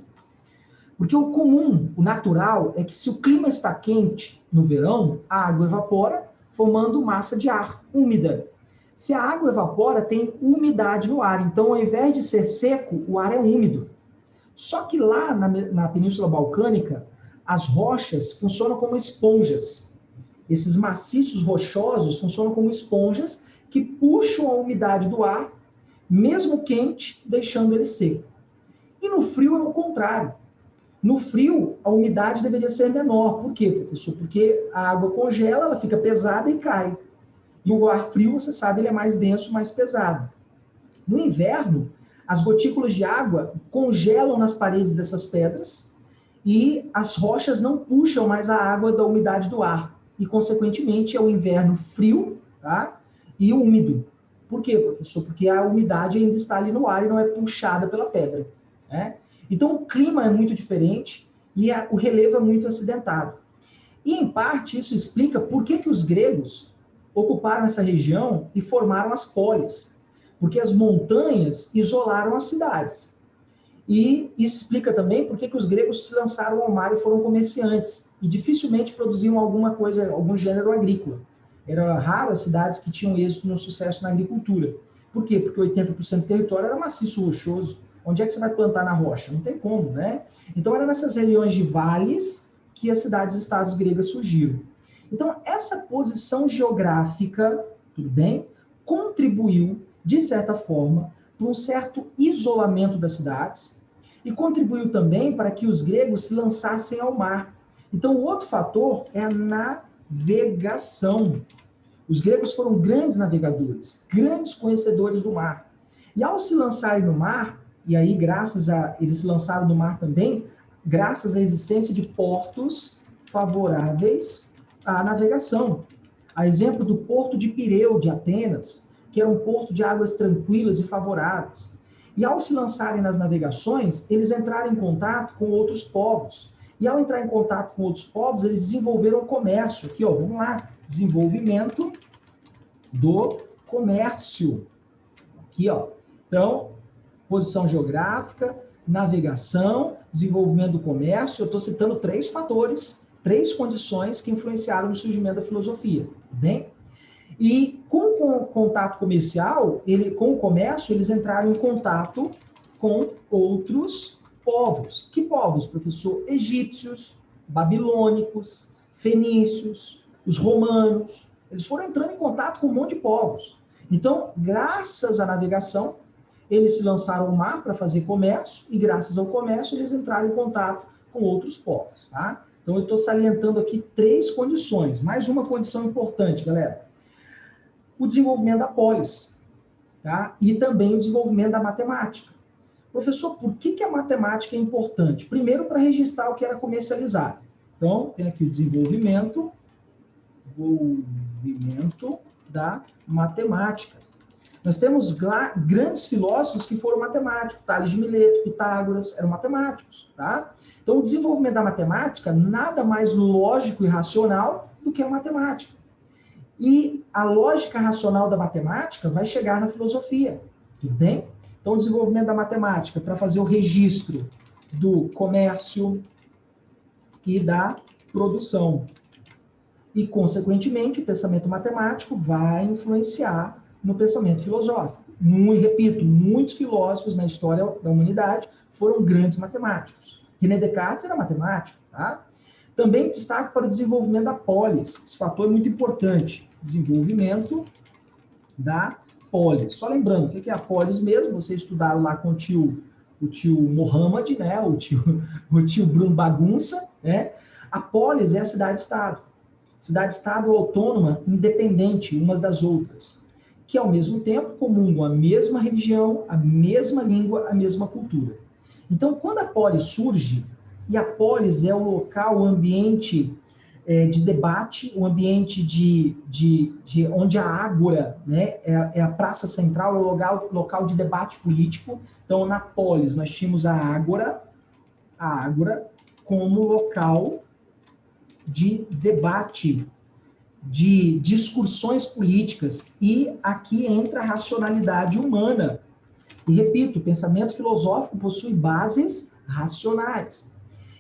Porque o comum, o natural, é que se o clima está quente no verão, a água evapora, formando massa de ar úmida. Se a água evapora, tem umidade no ar. Então, ao invés de ser seco, o ar é úmido. Só que lá na Península Balcânica, as rochas funcionam como esponjas. Esses maciços rochosos funcionam como esponjas que puxam a umidade do ar, mesmo quente, deixando ele seco. E no frio é o contrário. No frio, a umidade deveria ser menor. Por quê, professor? Porque a água congela, ela fica pesada e cai. E o ar frio, você sabe, ele é mais denso, mais pesado. No inverno, as gotículas de água congelam nas paredes dessas pedras e as rochas não puxam mais a água da umidade do ar. E, consequentemente, é o inverno frio, tá? E úmido. Por quê, professor? Porque a umidade ainda está ali no ar e não é puxada pela pedra, né? Então, o clima é muito diferente e o relevo é muito acidentado. E, em parte, isso explica por que os gregos ocuparam essa região e formaram as polis. Porque as montanhas isolaram as cidades. E isso explica também por que os gregos se lançaram ao mar e foram comerciantes. E dificilmente produziam alguma coisa, algum gênero agrícola. Era raro as cidades que tinham êxito no sucesso na agricultura. Por quê? Porque 80% do território era maciço rochoso. Onde é que você vai plantar na rocha? Não tem como, né? Então, era nessas regiões de vales que as cidades-estados gregas surgiram. Então, essa posição geográfica, tudo bem, contribuiu, de certa forma, para um certo isolamento das cidades e contribuiu também para que os gregos se lançassem ao mar. Então, o outro fator é a navegação. Os gregos foram grandes navegadores, grandes conhecedores do mar. E ao se lançarem no mar, e aí eles se lançaram no mar também, graças à existência de portos favoráveis à navegação. A exemplo do porto de Pireu, de Atenas, que era um porto de águas tranquilas e favoráveis. E ao se lançarem nas navegações, eles entraram em contato com outros povos. E ao entrar em contato com outros povos, eles desenvolveram o comércio. Aqui, ó, vamos lá. Desenvolvimento do comércio. Aqui, ó. Então, posição geográfica, navegação, desenvolvimento do comércio. Eu estou citando 3 fatores, 3 condições que influenciaram no surgimento da filosofia, tá bem? E com o contato comercial, com o comércio, eles entraram em contato com outros povos. Que povos, professor? Egípcios, babilônicos, fenícios, os romanos. Eles foram entrando em contato com um monte de povos. Então, graças à navegação, eles se lançaram ao mar para fazer comércio, e graças ao comércio, eles entraram em contato com outros povos, tá? Então, eu estou salientando aqui 3 condições. Mais uma condição importante, galera. O desenvolvimento da polis, tá? E também o desenvolvimento da matemática. Professor, por que a matemática é importante? Primeiro, para registrar o que era comercializado. Então, tem aqui o desenvolvimento da matemática. Nós temos grandes filósofos que foram matemáticos. Tales de Mileto, Pitágoras, eram matemáticos, tá? Então, o desenvolvimento da matemática, nada mais lógico e racional do que a matemática. E a lógica racional da matemática vai chegar na filosofia, tudo bem? Então, o desenvolvimento da matemática para fazer o registro do comércio e da produção. E, consequentemente, o pensamento matemático vai influenciar no pensamento filosófico. Repito, muitos filósofos na história da humanidade foram grandes matemáticos. René Descartes era matemático, tá? Também destaque para o desenvolvimento da polis. Esse fator é muito importante. Desenvolvimento da polis. Só lembrando, o que é a polis mesmo? Vocês estudaram lá com o tio Mohammed, né? O tio Bruno Bagunça, né? A polis é a cidade-estado. Cidade-estado autônoma, independente umas das outras, que ao mesmo tempo comungam a mesma religião, a mesma língua, a mesma cultura. Então, quando a polis surge, e a polis é o local, o ambiente de debate, o ambiente onde a ágora, né, é a praça central, é o local de debate político. Então, na polis, nós tínhamos a ágora como local de debate, de discussões políticas, e aqui entra a racionalidade humana. E repito, o pensamento filosófico possui bases racionais.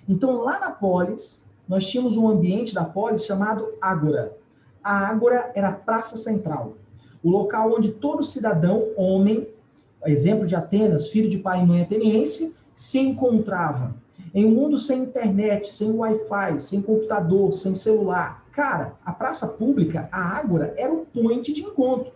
Então, lá na polis, nós tínhamos um ambiente da polis chamado ágora. A ágora era a praça central, o local onde todo cidadão, homem, exemplo de Atenas, filho de pai e mãe ateniense, se encontrava. Em um mundo sem internet, sem Wi-Fi, sem computador, sem celular. Cara, a praça pública, a ágora, era o point de encontro.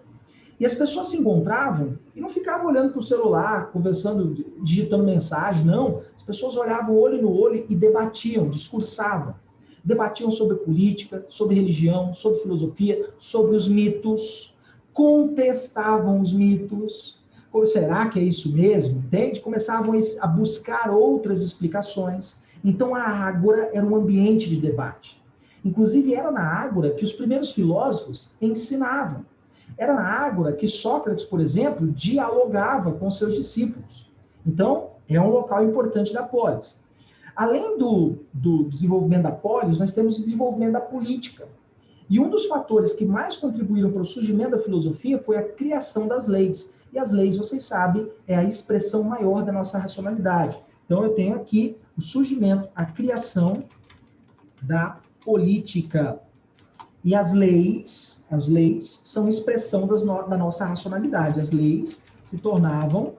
E as pessoas se encontravam e não ficavam olhando para o celular, conversando, digitando mensagem, não. As pessoas olhavam olho no olho e debatiam, discursavam. Debatiam sobre política, sobre religião, sobre filosofia, sobre os mitos. Contestavam os mitos. Será que é isso mesmo? Entende? Começavam a buscar outras explicações. Então, a ágora era um ambiente de debate. Inclusive, era na ágora que os primeiros filósofos ensinavam. Era na ágora que Sócrates, por exemplo, dialogava com seus discípulos. Então, é um local importante da polis. Além do desenvolvimento da polis, nós temos o desenvolvimento da política. E um dos fatores que mais contribuíram para o surgimento da filosofia foi a criação das leis. E as leis, vocês sabem, é a expressão maior da nossa racionalidade. Então, eu tenho aqui o surgimento, a criação da política. E as leis são expressão da nossa racionalidade. As leis se tornavam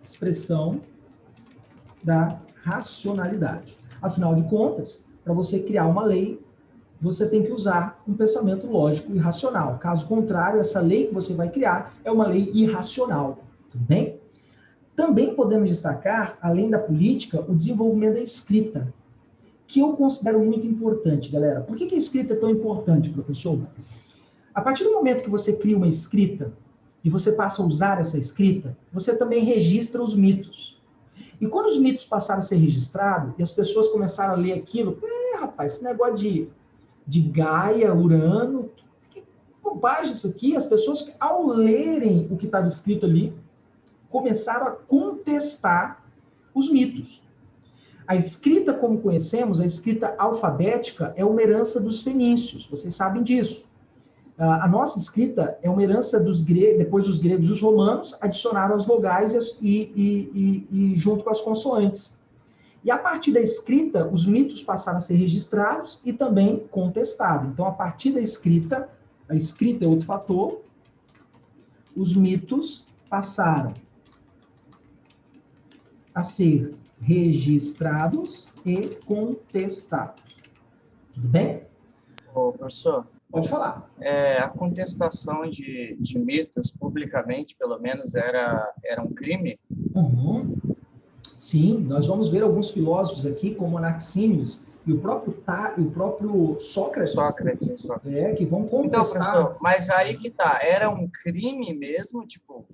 expressão da racionalidade. Afinal de contas, para você criar uma lei, você tem que usar um pensamento lógico e racional. Caso contrário, essa lei que você vai criar é uma lei irracional. Tudo bem? Também podemos destacar, além da política, o desenvolvimento da escrita, que eu considero muito importante, galera. Por que a escrita é tão importante, professor? A partir do momento que você cria uma escrita e você passa a usar essa escrita, você também registra os mitos. E quando os mitos passaram a ser registrados e as pessoas começaram a ler aquilo, rapaz, esse negócio de Gaia, Urano, que bobagem isso aqui. As pessoas, ao lerem o que estava escrito ali, começaram a contestar os mitos. A escrita, como conhecemos, a escrita alfabética, é uma herança dos fenícios. Vocês sabem disso. A nossa escrita é uma herança dos gregos, depois dos gregos e os romanos adicionaram as vogais e junto com as consoantes. E a partir da escrita, os mitos passaram a ser registrados e também contestados. Então, a partir da escrita, a escrita é outro fator, os mitos passaram a ser registrados e contestados. Tudo bem? Ô, professor, Pode falar. a contestação de mitos publicamente, pelo menos, era um crime? Uhum. Sim, nós vamos ver alguns filósofos aqui, como Anaxímenes e o próprio Sócrates, que vão contestar. Então, professor, mas aí que tá, era um crime mesmo? Tipo,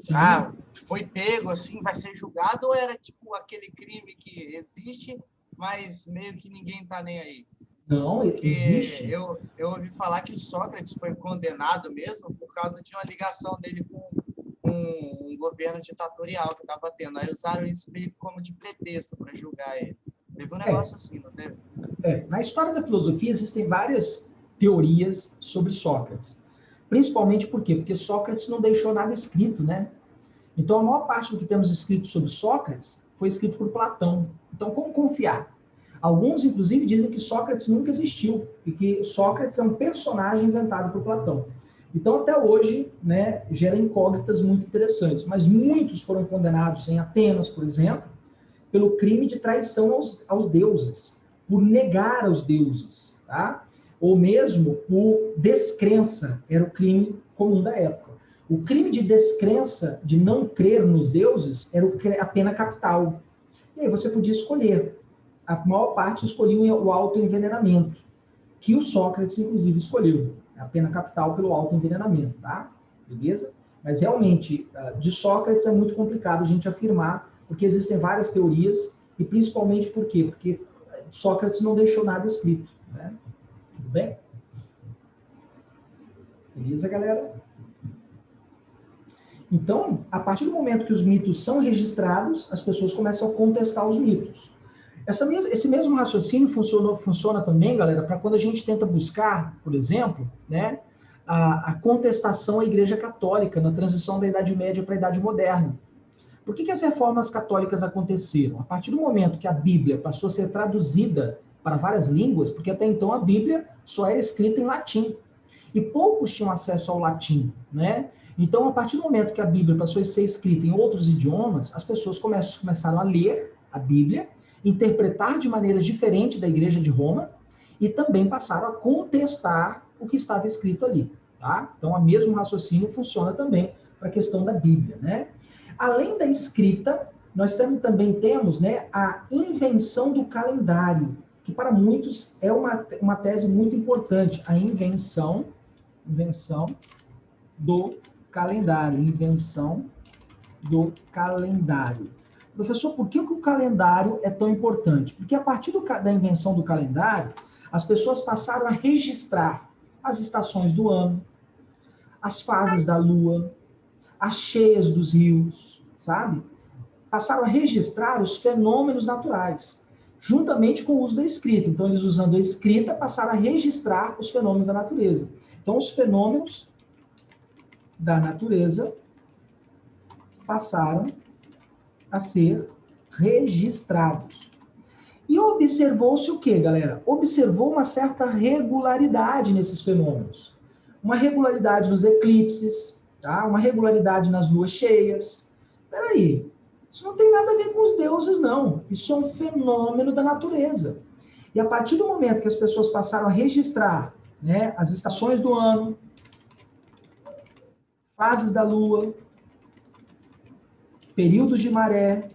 foi pego assim, vai ser julgado, ou era tipo aquele crime que existe, mas meio que ninguém tá nem aí? Não, Porque existe. eu ouvi falar que o Sócrates foi condenado mesmo por causa de uma ligação dele com um governo ditatorial que estava tendo. Aí usaram isso meio como de pretexto para julgar ele. Teve um negócio assim, não teve? Na história da filosofia existem várias teorias sobre Sócrates. Principalmente por quê? Porque Sócrates não deixou nada escrito, né? Então a maior parte do que temos escrito sobre Sócrates foi escrito por Platão. Então como confiar? Alguns, inclusive, dizem que Sócrates nunca existiu e que Sócrates é um personagem inventado por Platão. Então, até hoje, né, gera incógnitas muito interessantes. Mas muitos foram condenados em Atenas, por exemplo, pelo crime de traição aos deuses, por negar aos deuses, tá? Ou mesmo por descrença, era o crime comum da época. O crime de descrença, de não crer nos deuses, era a pena capital. E aí você podia escolher. A maior parte escolhia o autoenvenenamento, que o Sócrates, inclusive, escolheu. A pena capital pelo autoenvenenamento, tá? Beleza? Mas, realmente, de Sócrates é muito complicado a gente afirmar, porque existem várias teorias, e principalmente por quê? Porque Sócrates não deixou nada escrito, né? Tudo bem? Beleza, galera? Então, a partir do momento que os mitos são registrados, as pessoas começam a contestar os mitos. Esse mesmo raciocínio funciona também, galera, para quando a gente tenta buscar, por exemplo, né, a contestação à Igreja Católica na transição da Idade Média para a Idade Moderna. Por que as reformas católicas aconteceram? A partir do momento que a Bíblia passou a ser traduzida para várias línguas, porque até então a Bíblia só era escrita em latim, e poucos tinham acesso ao latim, né? Então, a partir do momento que a Bíblia passou a ser escrita em outros idiomas, as pessoas começaram a ler a Bíblia, interpretar de maneiras diferentes da Igreja de Roma e também passaram a contestar o que estava escrito ali, tá? Então, o mesmo raciocínio funciona também para a questão da Bíblia, né? Além da escrita, nós também temos, né, a invenção do calendário, que para muitos é uma tese muito importante, a invenção do calendário, Professor, por que o calendário é tão importante? Porque a partir da invenção do calendário, as pessoas passaram a registrar as estações do ano, as fases da lua, as cheias dos rios, sabe? Passaram a registrar os fenômenos naturais, juntamente com o uso da escrita. Então, eles usando a escrita, passaram a registrar os fenômenos da natureza. Então, os fenômenos da natureza passaram a ser registrados. E observou-se o quê, galera? Observou uma certa regularidade nesses fenômenos. Uma regularidade nos eclipses, tá? Uma regularidade nas luas cheias. Peraí, isso não tem nada a ver com os deuses, não. Isso é um fenômeno da natureza. E a partir do momento que as pessoas passaram a registrar, né, as estações do ano, fases da lua, períodos de maré,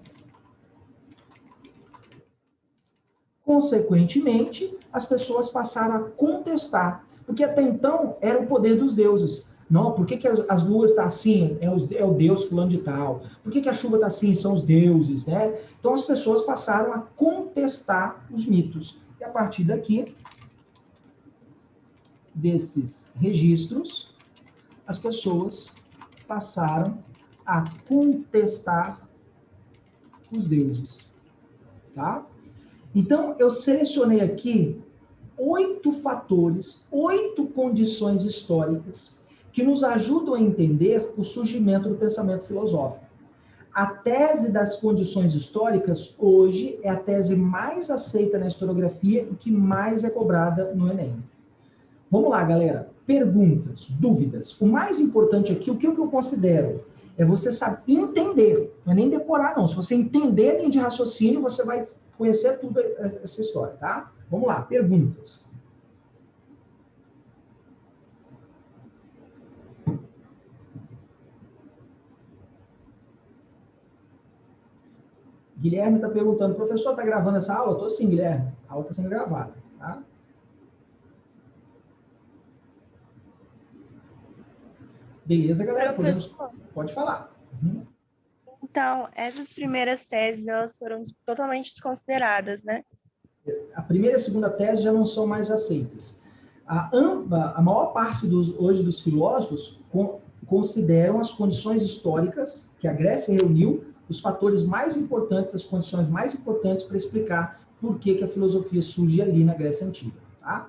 consequentemente, as pessoas passaram a contestar, porque até então era o poder dos deuses. Não, por que as luas estão assim? É o deus fulano de tal. Por que a chuva está assim? São os deuses, né? Então as pessoas passaram a contestar os mitos. E a partir daqui, desses registros, as pessoas passaram a contestar os deuses, tá? Então, eu selecionei aqui 8 fatores, 8 condições históricas que nos ajudam a entender o surgimento do pensamento filosófico. A tese das condições históricas, hoje, é a tese mais aceita na historiografia e que mais é cobrada no Enem. Vamos lá, galera. Perguntas, dúvidas. O mais importante aqui, o que eu considero? É você saber entender. Não é nem decorar, não. Se você entender a linha de raciocínio, você vai conhecer tudo essa história, tá? Vamos lá, perguntas. Guilherme está perguntando, professor, está gravando essa aula? Estou sim, Guilherme. A aula está sendo gravada, tá? Beleza, galera? Pode falar. Uhum. Então, essas primeiras teses, elas foram totalmente desconsideradas, né? A primeira e a segunda tese já não são mais aceitas. A maior parte hoje dos filósofos consideram as condições históricas que a Grécia reuniu, os fatores mais importantes, as condições mais importantes para explicar por que a filosofia surge ali na Grécia Antiga, tá?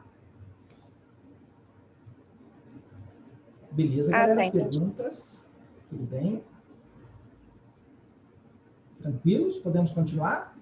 Beleza, galera? Tá, perguntas? Tudo bem? Tranquilos? Podemos continuar?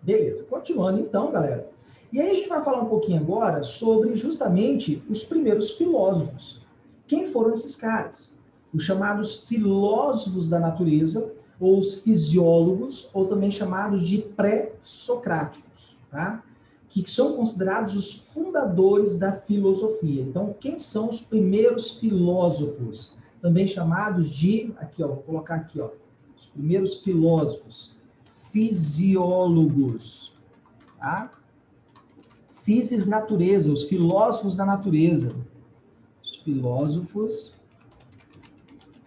Beleza. Continuando então, galera. E aí a gente vai falar um pouquinho agora sobre justamente os primeiros filósofos. Quem foram esses caras? Os chamados filósofos da natureza, ou os fisiólogos, ou também chamados de pré-socráticos, tá? Que são considerados os fundadores da filosofia. Então, quem são os primeiros filósofos? Também chamados de, aqui ó, vou colocar aqui ó, os primeiros filósofos, fisiólogos, tá? Physis natureza, os filósofos da natureza. Os filósofos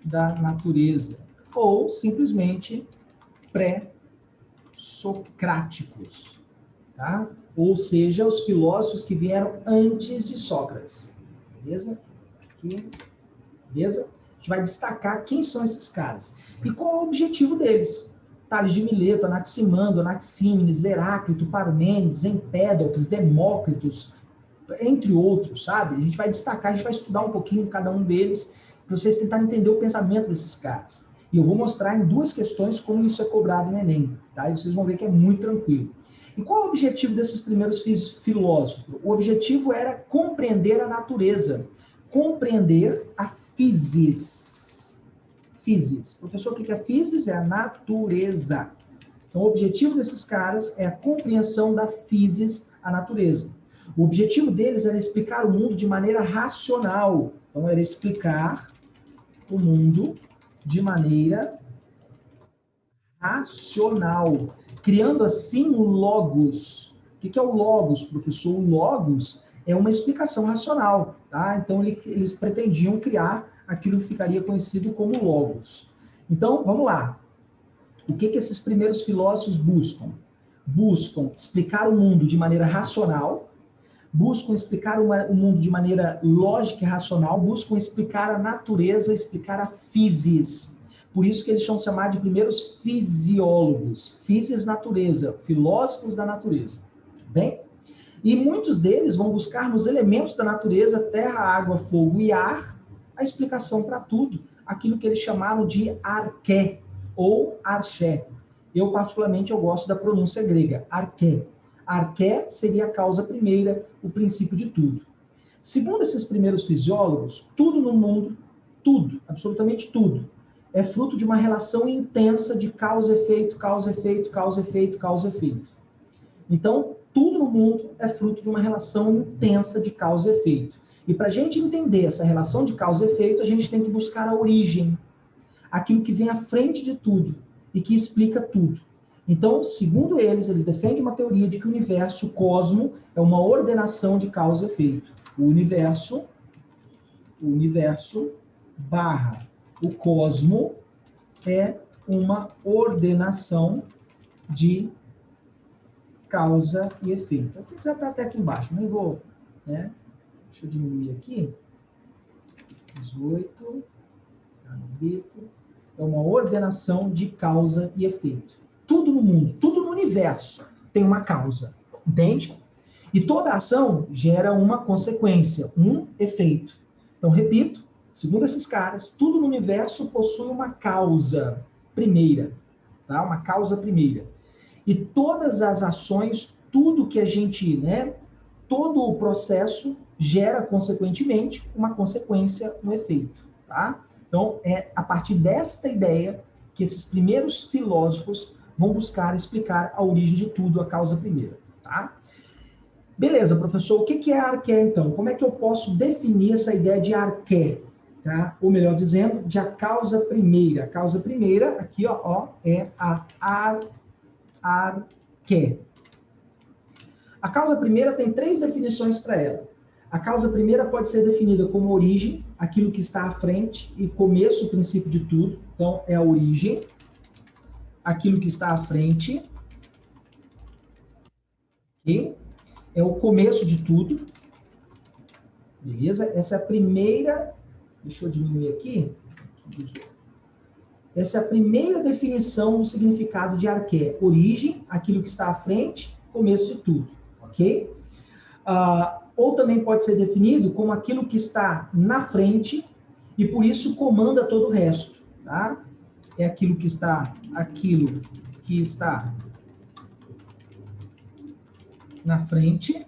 da natureza. Ou, simplesmente, pré-socráticos, tá? Ou seja, os filósofos que vieram antes de Sócrates. Beleza? Aqui. Beleza? A gente vai destacar quem são esses caras. E qual é o objetivo deles. Tales de Mileto, Anaximandro, Anaxímenes, Heráclito, Parmênides, Empédocles, Demócritos, entre outros, sabe? A gente vai destacar, a gente vai estudar um pouquinho cada um deles, para vocês tentarem entender o pensamento desses caras. E eu vou mostrar em 2 questões como isso é cobrado no Enem, tá? E vocês vão ver que é muito tranquilo. E qual é o objetivo desses primeiros filósofos? O objetivo era compreender a natureza, compreender a physis. Physis. Professor, o que é physis? É a natureza. Então, o objetivo desses caras é a compreensão da physis, a natureza. O objetivo deles era explicar o mundo de maneira racional. Então, era explicar o mundo de maneira racional, criando assim o logos. O que é o logos, professor? O logos é uma explicação racional, tá? Então, eles pretendiam criar aquilo que ficaria conhecido como logos. Então, vamos lá. O que esses primeiros filósofos buscam? Buscam explicar o mundo de maneira racional, buscam explicar o mundo de maneira lógica e racional, buscam explicar a natureza, explicar a physis. Por isso que eles são chamados de primeiros fisiólogos. Physis, natureza, filósofos da natureza. Bem? E muitos deles vão buscar nos elementos da natureza, terra, água, fogo e ar, a explicação para tudo, aquilo que eles chamaram de arché, ou arché. Eu, particularmente, eu gosto da pronúncia grega, arché. Arché seria a causa primeira, o princípio de tudo. Segundo esses primeiros fisiólogos, tudo no mundo, tudo, absolutamente tudo, é fruto de uma relação intensa de causa-efeito, causa-efeito, causa-efeito, causa-efeito. Então, tudo no mundo é fruto de uma relação intensa de causa e efeito. E para a gente entender essa relação de causa e efeito, a gente tem que buscar a origem, aquilo que vem à frente de tudo e que explica tudo. Então, segundo eles defendem uma teoria de que o universo, o cosmo, é uma ordenação de causa e efeito. O universo barra o cosmo é uma ordenação de causa e efeito. Aqui já está até aqui embaixo, nem vou, né? Deixa eu diminuir aqui. 18. É uma ordenação de causa e efeito. Tudo no mundo, tudo no universo tem uma causa, entende? E toda ação gera uma consequência, um efeito. Então, repito, segundo esses caras, tudo no universo possui uma causa primeira, tá? Uma causa primeira. E todas as ações, tudo que a gente, né, todo o processo gera, consequentemente, uma consequência, um efeito, tá? Então, é a partir desta ideia que esses primeiros filósofos vão buscar explicar a origem de tudo, a causa primeira, tá? Beleza, professor, o que é arqué, então? Como é que eu posso definir essa ideia de arqué? Tá? Ou melhor dizendo, de a causa primeira. A causa primeira, aqui, ó é a arqué. A causa primeira tem 3 definições para ela. A causa primeira pode ser definida como origem, aquilo que está à frente, e começo, o princípio de tudo. Então, é a origem, aquilo que está à frente. Ok? É o começo de tudo. Beleza? Essa é a primeira... Deixa eu diminuir aqui. Essa é a primeira definição do significado de arqué. Origem, aquilo que está à frente, começo de tudo. Ok? Ou também pode ser definido como aquilo que está na frente e, por isso, comanda todo o resto. Tá? É aquilo que está na frente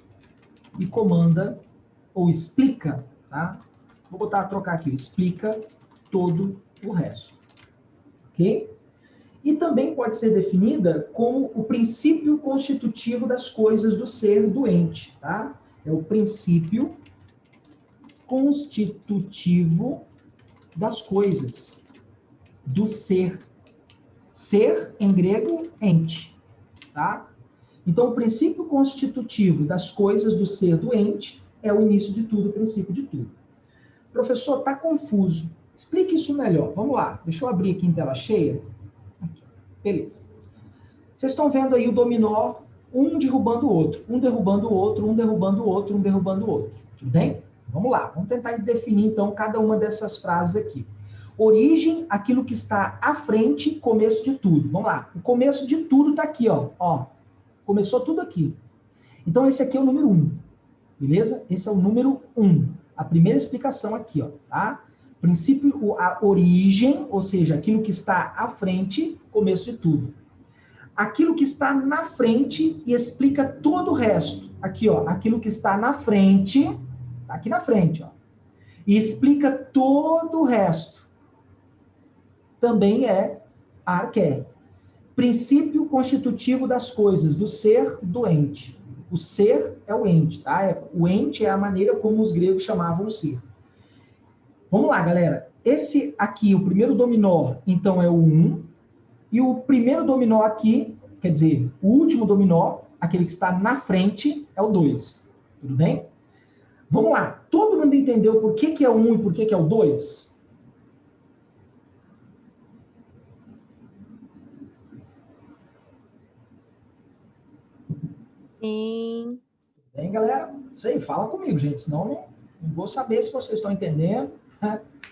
e comanda ou explica, tá? Vou trocar aqui, explica todo o resto. Ok? E também pode ser definida como o princípio constitutivo das coisas do ser doente, tá? É o princípio constitutivo das coisas do ser. Ser, em grego, ente, tá? Então, o princípio constitutivo das coisas do ser doente é o início de tudo, o princípio de tudo. Professor, está confuso. Explique isso melhor. Vamos lá. Deixa eu abrir aqui em tela cheia. Aqui. Beleza. Vocês estão vendo aí o dominó, um derrubando o outro, um derrubando o outro, um derrubando o outro, um derrubando o outro. Tudo bem? Vamos lá. Vamos tentar definir, então, cada uma dessas frases aqui. Origem, aquilo que está à frente, começo de tudo. Vamos lá. O começo de tudo está aqui, ó. Começou tudo aqui. Então, esse aqui é o número 1. Beleza? Esse é o número 1. A primeira explicação aqui, ó, tá? Princípio, a origem, ou seja, aquilo que está à frente, começo de tudo. Aquilo que está na frente e explica todo o resto. Aqui, ó, aquilo que está na frente, tá aqui na frente, ó. E explica todo o resto. Também é arqué. Princípio constitutivo das coisas, do ser doente. O ser é o ente, tá? O ente é a maneira como os gregos chamavam o ser. Vamos lá, galera. Esse aqui, o primeiro dominó, então é o 1. E o primeiro dominó aqui, quer dizer, o último dominó, aquele que está na frente, é o 2. Tudo bem? Vamos lá. Todo mundo entendeu por que é o 1 e por que é o 2? Sim. Bem, galera? Isso aí, fala comigo, gente, senão não vou saber se vocês estão entendendo.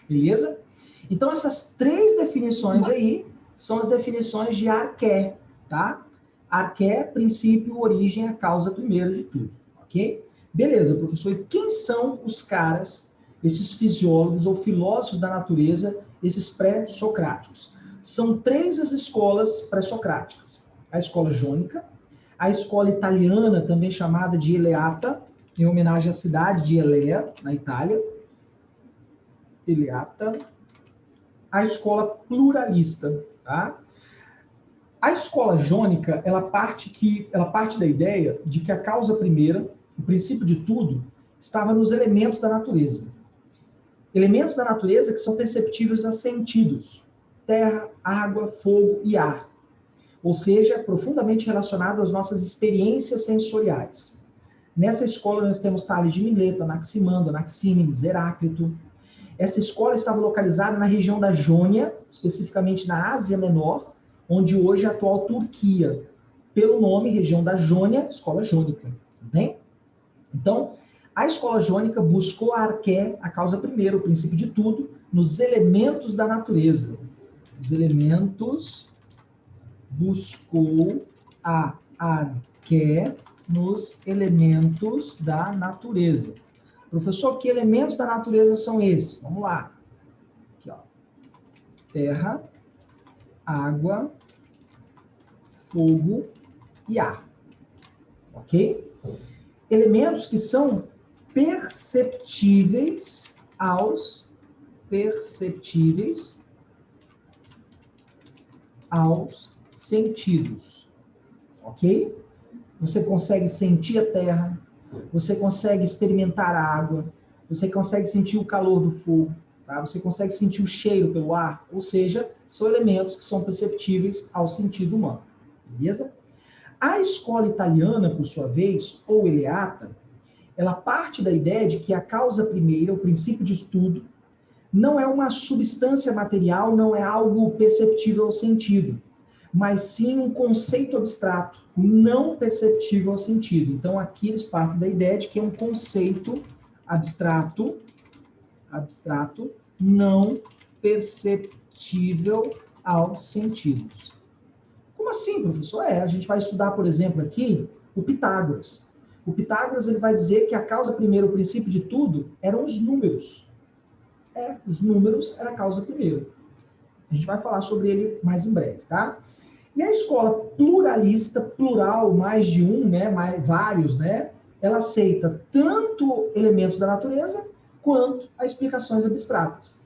Beleza? Então, essas 3 definições aí são as definições de arqué, tá? Arqué, princípio, origem, a causa primeiro de tudo, ok? Beleza, professor. E quem são os caras, esses fisiólogos ou filósofos da natureza, esses pré-socráticos? São 3 as escolas pré-socráticas. A escola jônica, a escola italiana, também chamada de Eleata, em homenagem à cidade de Elea, na Itália. Eleata. A escola pluralista, tá? A escola jônica, ela parte da ideia de que a causa primeira, o princípio de tudo, estava nos elementos da natureza. Elementos da natureza que são perceptíveis a sentidos: terra, água, fogo e ar. Ou seja, profundamente relacionado às nossas experiências sensoriais. Nessa escola nós temos Tales de Mileto, Anaximandro, Anaxímenes, Heráclito. Essa escola estava localizada na região da Jônia, especificamente na Ásia Menor, onde hoje é a atual Turquia. Pelo nome, região da Jônia, escola jônica. Tudo bem? Então, a escola jônica buscou a arqué, a causa primeira, o princípio de tudo, nos elementos da natureza. Os elementos buscou a arqué nos elementos da natureza. Professor, que elementos da natureza são esses? Vamos lá. Aqui, ó. Terra, água, fogo e ar. Ok? Elementos que são perceptíveis aos sentidos. Ok? Você consegue sentir a terra, você consegue experimentar a água, você consegue sentir o calor do fogo, tá? Você consegue sentir o cheiro pelo ar, ou seja, são elementos que são perceptíveis ao sentido humano. Beleza? A escola italiana, por sua vez, ou Eleata, ela parte da ideia de que a causa primeira, o princípio de tudo, não é uma substância material, não é algo perceptível ao sentido, mas sim um conceito abstrato, não perceptível ao sentido. Então, aqui eles partem da ideia de que é um conceito abstrato, não perceptível aos sentidos. Como assim, professor? A gente vai estudar, por exemplo, aqui, o Pitágoras. O Pitágoras ele vai dizer que a causa primeira, o princípio de tudo, eram os números. Os números era a causa primeira. A gente vai falar sobre ele mais em breve, tá? E a escola pluralista, plural, mais de um, né, vários, né, ela aceita tanto elementos da natureza quanto as explicações abstratas.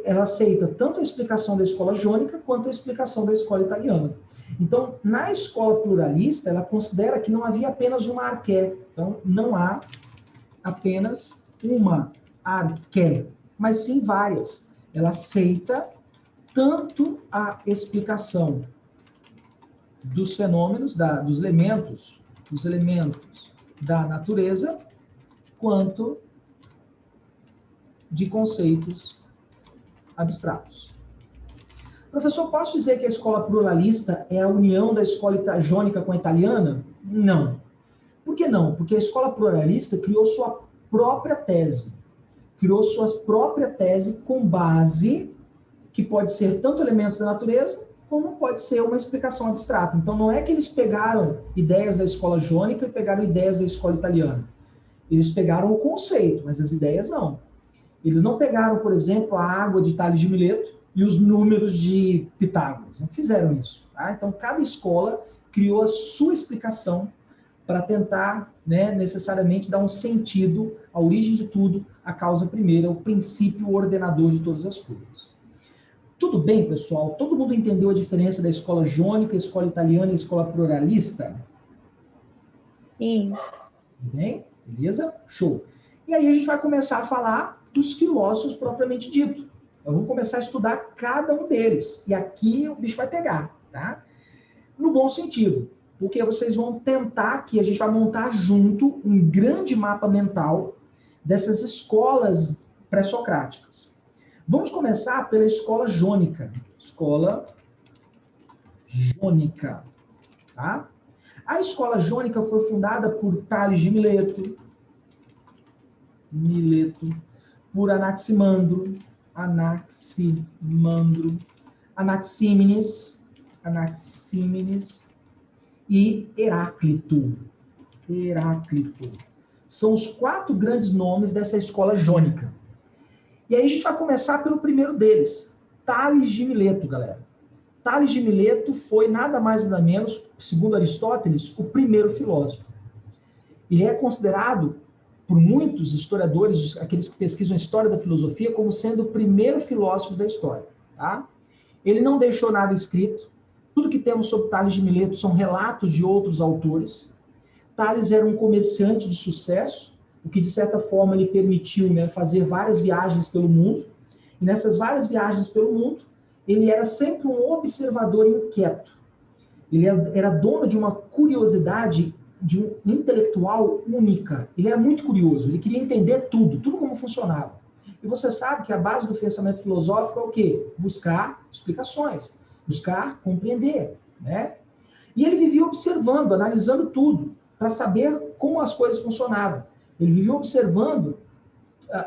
Ela aceita tanto a explicação da escola jônica quanto a explicação da escola italiana. Então, na escola pluralista, ela considera que não havia apenas uma arqué. Então, não há apenas uma arqué, mas sim várias. Ela aceita tanto a explicação dos fenômenos, dos elementos da natureza, quanto de conceitos abstratos. Professor, posso dizer que a escola pluralista é a união da escola jônica com a italiana? Não. Por que não? Porque a escola pluralista criou sua própria tese. Criou sua própria tese com base que pode ser tanto elementos da natureza, como pode ser uma explicação abstrata. Então, não é que eles pegaram ideias da escola jônica e pegaram ideias da escola italiana. Eles pegaram o conceito, mas as ideias não. Eles não pegaram, por exemplo, a água de Tales de Mileto e os números de Pitágoras. Não fizeram isso. Tá? Então, cada escola criou a sua explicação para tentar, né, necessariamente dar um sentido à origem de tudo, à causa primeira, o princípio ordenador de todas as coisas. Tudo bem, pessoal? Todo mundo entendeu a diferença da escola jônica, escola italiana e escola pluralista? Sim. Tudo bem? Beleza? Show. E aí a gente vai começar a falar dos filósofos propriamente dito. Então, vamos começar a estudar cada um deles. E aqui o bicho vai pegar, tá? No bom sentido. Porque vocês vão tentar que a gente vai montar junto um grande mapa mental dessas escolas pré-socráticas. Vamos começar pela escola jônica. Escola jônica, tá? A escola jônica foi fundada por Tales de Mileto, por Anaximandro, Anaxímenes e Heráclito. São os 4 grandes nomes dessa escola jônica. E aí a gente vai começar pelo primeiro deles, Tales de Mileto, galera. Tales de Mileto foi nada mais nada menos, segundo Aristóteles, o primeiro filósofo. Ele é considerado, por muitos historiadores, aqueles que pesquisam a história da filosofia, como sendo o primeiro filósofo da história. Tá? Ele não deixou nada escrito. Tudo que temos sobre Tales de Mileto são relatos de outros autores. Tales era um comerciante de sucesso, o que, de certa forma, lhe permitiu, né, fazer várias viagens pelo mundo. E nessas várias viagens pelo mundo, ele era sempre um observador inquieto. Ele era dono de uma curiosidade de um intelectual única. Ele era muito curioso, ele queria entender tudo como funcionava. E você sabe que a base do pensamento filosófico é o quê? Buscar explicações, buscar compreender, né? E ele vivia observando, analisando tudo, para saber como as coisas funcionavam. Ele vivia observando,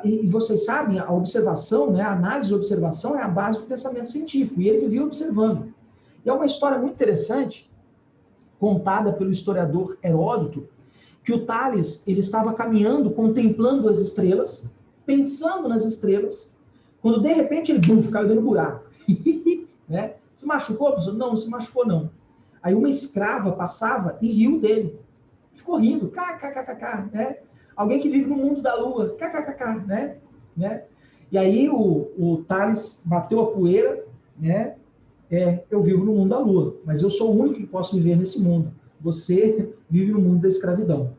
e vocês sabem, a observação, né, a análise e observação é a base do pensamento científico, e ele vivia observando. E é uma história muito interessante, contada pelo historiador Heródoto, que o Tales, ele estava caminhando, contemplando as estrelas, pensando nas estrelas, quando de repente ele caiu dentro do buraco. Né? Se machucou, professor? Não, não se machucou não. Aí uma escrava passava e riu dele. Ficou rindo, kkkk, né? Alguém que vive no mundo da lua, kkkk, né? E aí o Tales bateu a poeira, né? Eu vivo no mundo da lua, mas eu sou o único que posso viver nesse mundo. Você vive no mundo da escravidão.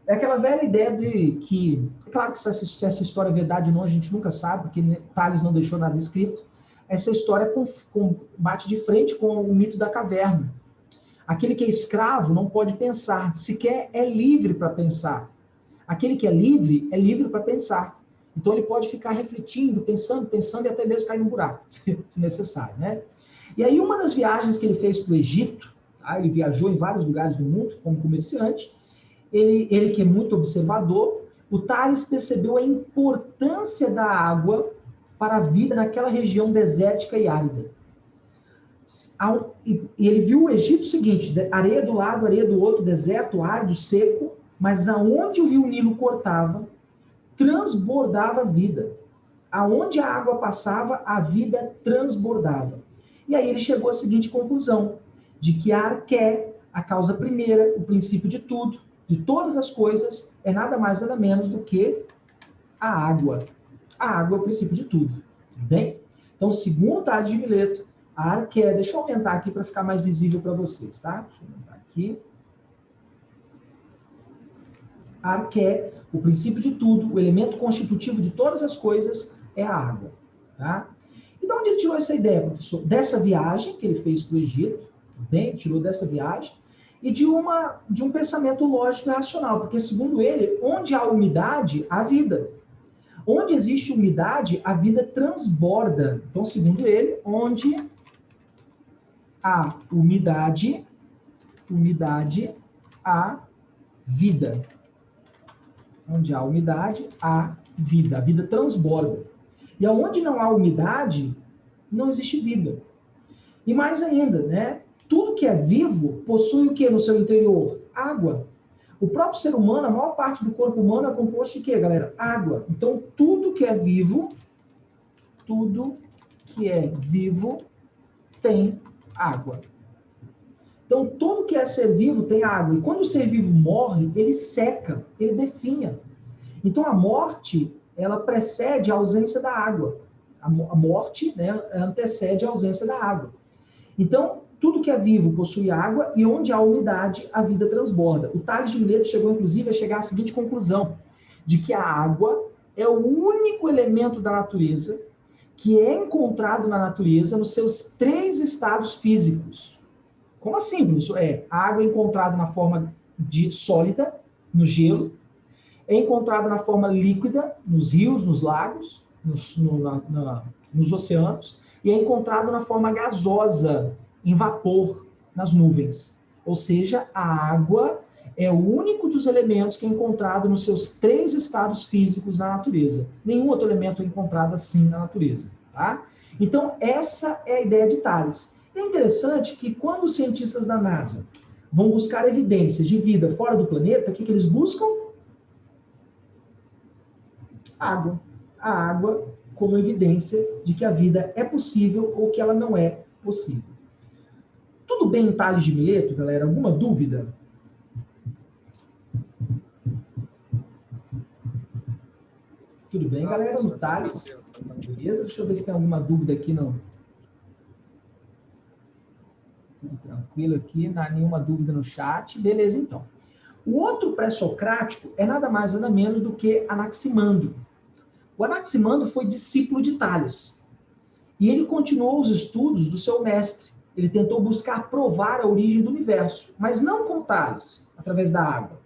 É aquela velha ideia de que, é claro que se essa história é verdade ou não, a gente nunca sabe, porque Tales não deixou nada escrito. Essa história bate de frente com o mito da caverna. Aquele que é escravo não pode pensar, sequer é livre para pensar. Aquele que é livre para pensar. Então ele pode ficar refletindo, pensando e até mesmo cair no buraco, se necessário, né? E aí uma das viagens que ele fez para o Egito, tá? Ele viajou em vários lugares do mundo como comerciante, ele que é muito observador, o Tales percebeu a importância da água para a vida naquela região desértica e árida. E ele viu o Egito seguinte, areia do lado, areia do outro, deserto, árido, seco, mas aonde o rio Nilo cortava, transbordava a vida. Aonde a água passava, a vida transbordava. E aí ele chegou à seguinte conclusão, de que a arqué, a causa primeira, o princípio de tudo, de todas as coisas, é nada mais nada menos do que a água. A água é o princípio de tudo. Tudo bem? Então, segundo Tales de Mileto, a arqué, deixa eu aumentar aqui para ficar mais visível para vocês, tá? Deixa eu aumentar aqui. A arqué, o princípio de tudo, o elemento constitutivo de todas as coisas é a água, tá? E de onde ele tirou essa ideia, professor? Dessa viagem que ele fez para o Egito, bem, tirou dessa viagem, e de um pensamento lógico e racional, porque segundo ele, onde há umidade, há vida. Onde existe umidade, a vida transborda. Então, segundo ele, onde há umidade, há vida. Onde há umidade, há vida. A vida transborda. E aonde não há umidade, não existe vida. E mais ainda, né? Tudo que é vivo possui o que no seu interior? Água. O próprio ser humano, a maior parte do corpo humano é composto de quê, galera? Água. Então, tudo que é vivo tem água. Então, tudo que é ser vivo tem água. E quando o ser vivo morre, ele seca, ele definha. Então, a morte, ela precede a ausência da água. A morte, né, antecede a ausência da água. Então, tudo que é vivo possui água e onde há umidade, a vida transborda. O Tales de Mileto chegou, inclusive, a chegar à seguinte conclusão, de que a água é o único elemento da natureza que é encontrado na natureza nos seus 3 estados físicos. Como assim, professor? A água é encontrada na forma de sólida, no gelo, é encontrada na forma líquida, nos rios, nos lagos, nos oceanos, e é encontrada na forma gasosa, em vapor, nas nuvens. Ou seja, a água é o único dos elementos que é encontrado nos seus 3 estados físicos na natureza. Nenhum outro elemento é encontrado assim na natureza. Tá? Então, essa é a ideia de Tales. É interessante que quando os cientistas da NASA vão buscar evidências de vida fora do planeta, o que eles buscam? Água. A água como evidência de que a vida é possível ou que ela não é possível. Tudo bem em Tales de Mileto, galera? Alguma dúvida? Tudo bem, galera? No Tales? Beleza? Deixa eu ver se tem alguma dúvida aqui, não. Tudo tranquilo aqui, não há nenhuma dúvida no chat. Beleza, então. O outro pré-socrático é nada mais nada menos do que Anaximandro. O Anaximandro foi discípulo de Tales. E ele continuou os estudos do seu mestre. Ele tentou buscar provar a origem do universo, mas não com Tales, através da água.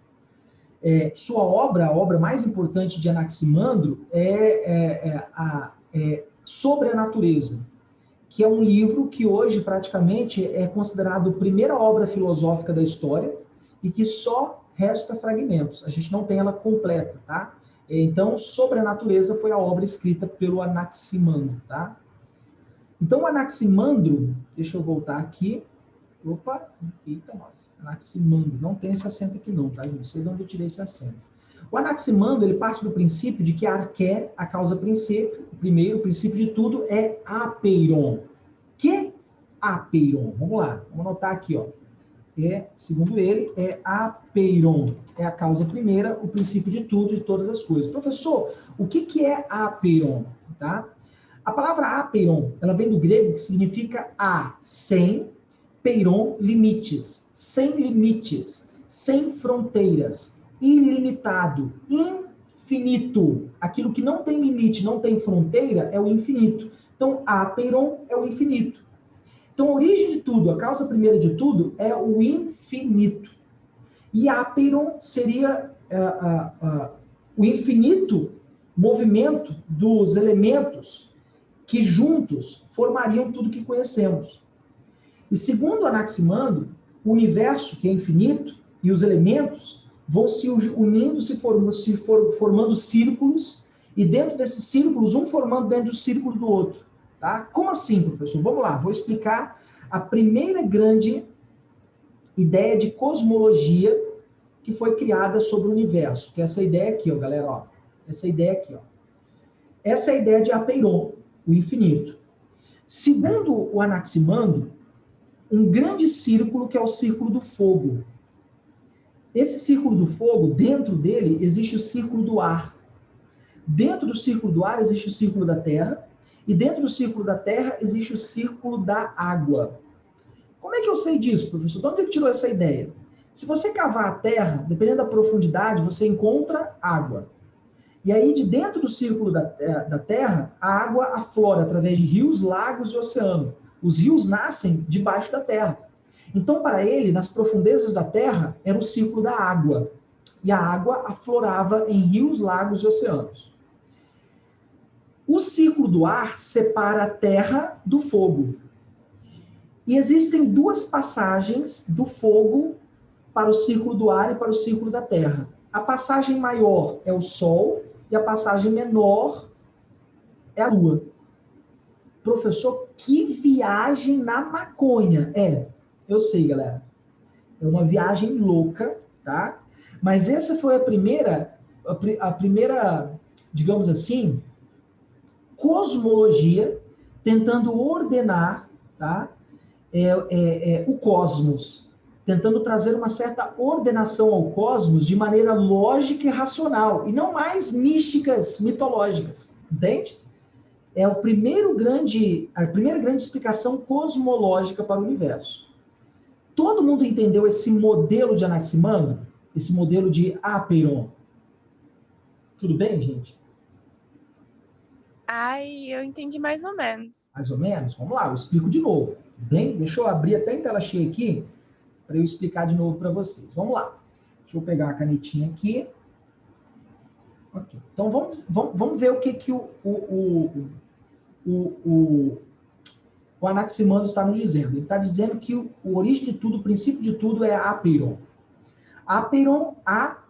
Sua obra, a obra mais importante de Anaximandro, é Sobre a Natureza, que é um livro que hoje praticamente é considerado a primeira obra filosófica da história e que só resta fragmentos. A gente não tem ela completa, tá? Então, Sobre a Natureza foi a obra escrita pelo Anaximandro, tá? Então, o Anaximandro, deixa eu voltar aqui. Opa, eita nós. Anaximandro. Não tem esse acento aqui não, tá, gente? Não sei de onde eu tirei esse acento. O Anaximandro, ele parte do princípio de que a arqué, a causa princípio, o princípio de tudo é apeiron. Que apeiron? Vamos lá, vamos anotar aqui, ó. Segundo ele, é apeiron. É a causa primeira, o princípio de tudo, de todas as coisas. Professor, o que é apeiron? Tá? A palavra apeiron, ela vem do grego, que significa sem, peiron, limites. Sem limites, sem fronteiras, ilimitado, infinito. Aquilo que não tem limite, não tem fronteira, é o infinito. Então, apeiron é o infinito. Então, a origem de tudo, a causa primeira de tudo, é o infinito. E apeiron seria o infinito movimento dos elementos que juntos formariam tudo que conhecemos. E segundo Anaximandro, o universo, que é infinito, e os elementos vão se unindo, formando círculos, e dentro desses círculos, um formando dentro do círculo do outro. Tá? Como assim, professor? Vamos lá, vou explicar a primeira grande ideia de cosmologia que foi criada sobre o universo, que é essa ideia aqui, ó, galera, ó. Essa ideia aqui, ó. Essa é a ideia de apeiron, o infinito. Segundo o Anaximandro, um grande círculo que é o círculo do fogo. Esse círculo do fogo, dentro dele, existe o círculo do ar. Dentro do círculo do ar existe o círculo da terra, e dentro do círculo da terra existe o círculo da água. Como é que eu sei disso, professor? De onde ele tirou essa ideia? Se você cavar a terra, dependendo da profundidade, você encontra água. E aí, de dentro do círculo da terra, a água aflora através de rios, lagos e oceano. Os rios nascem debaixo da terra. Então, para ele, nas profundezas da terra, era o círculo da água. E a água aflorava em rios, lagos e oceanos. O ciclo do ar separa a terra do fogo. E existem duas passagens do fogo para o ciclo do ar e para o ciclo da terra. A passagem maior é o Sol e a passagem menor é a Lua. Professor, que viagem na maconha. Eu sei, galera. É uma viagem louca, tá? Mas essa foi a primeira, digamos assim, cosmologia tentando ordenar, tá? O cosmos, tentando trazer uma certa ordenação ao cosmos de maneira lógica e racional, e não mais místicas, mitológicas, entende? É a primeira grande explicação cosmológica para o universo. Todo mundo entendeu esse modelo de Anaximandro? Esse modelo de apeiron? Tudo bem, gente? Eu entendi mais ou menos. Mais ou menos? Vamos lá, eu explico de novo. Bem, deixa eu abrir até em tela cheia aqui, para eu explicar de novo para vocês. Vamos lá. Deixa eu pegar a canetinha aqui. Ok. Então, vamos ver o que o Anaximandro está nos dizendo. Ele está dizendo que o origem de tudo, o princípio de tudo é apeiron. Apeiron,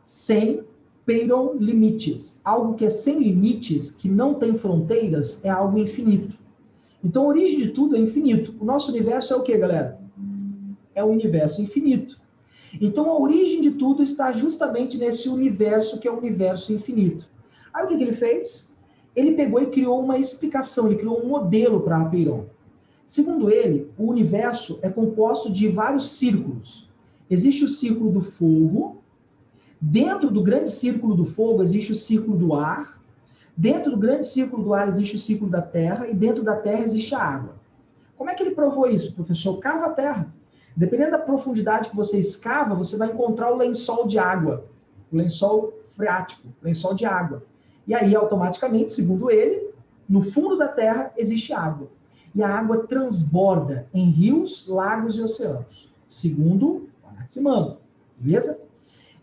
sem peiron, limites. Algo que é sem limites, que não tem fronteiras, é algo infinito. Então, a origem de tudo é infinito. O nosso universo é o quê, galera? É o universo infinito. Então, a origem de tudo está justamente nesse universo que é o universo infinito. Aí, o que ele fez? Ele pegou e criou uma explicação, ele criou um modelo para apeiron. Segundo ele, o universo é composto de vários círculos. Existe o círculo do fogo. Dentro do grande círculo do fogo existe o círculo do ar. Dentro do grande círculo do ar existe o círculo da terra. E dentro da terra existe a água. Como é que ele provou isso, professor? Cava a terra. Dependendo da profundidade que você escava, você vai encontrar o lençol de água. O lençol freático, o lençol de água. E aí, automaticamente, segundo ele, no fundo da terra existe água. E a água transborda em rios, lagos e oceanos. Segundo o Anaximandro. Beleza?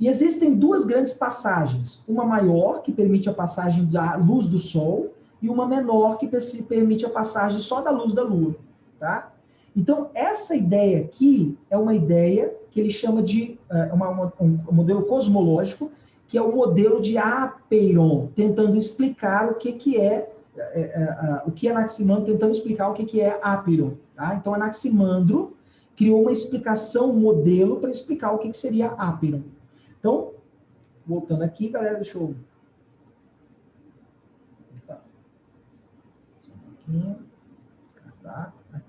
E existem duas grandes passagens. Uma maior, que permite a passagem da luz do Sol, e uma menor, que permite a passagem só da luz da Lua. Tá? Então, essa ideia aqui é uma ideia que ele chama de um modelo cosmológico, que é o modelo de apeiron, tentando explicar o que é o que é Anaximandro, tentando explicar o que é apeiron. Tá? Então, Anaximandro, criou uma explicação, um modelo para explicar o que seria Aperon. Então, voltando aqui, galera, deixa eu... Opa. Só um pouquinho. Descartar. Aqui.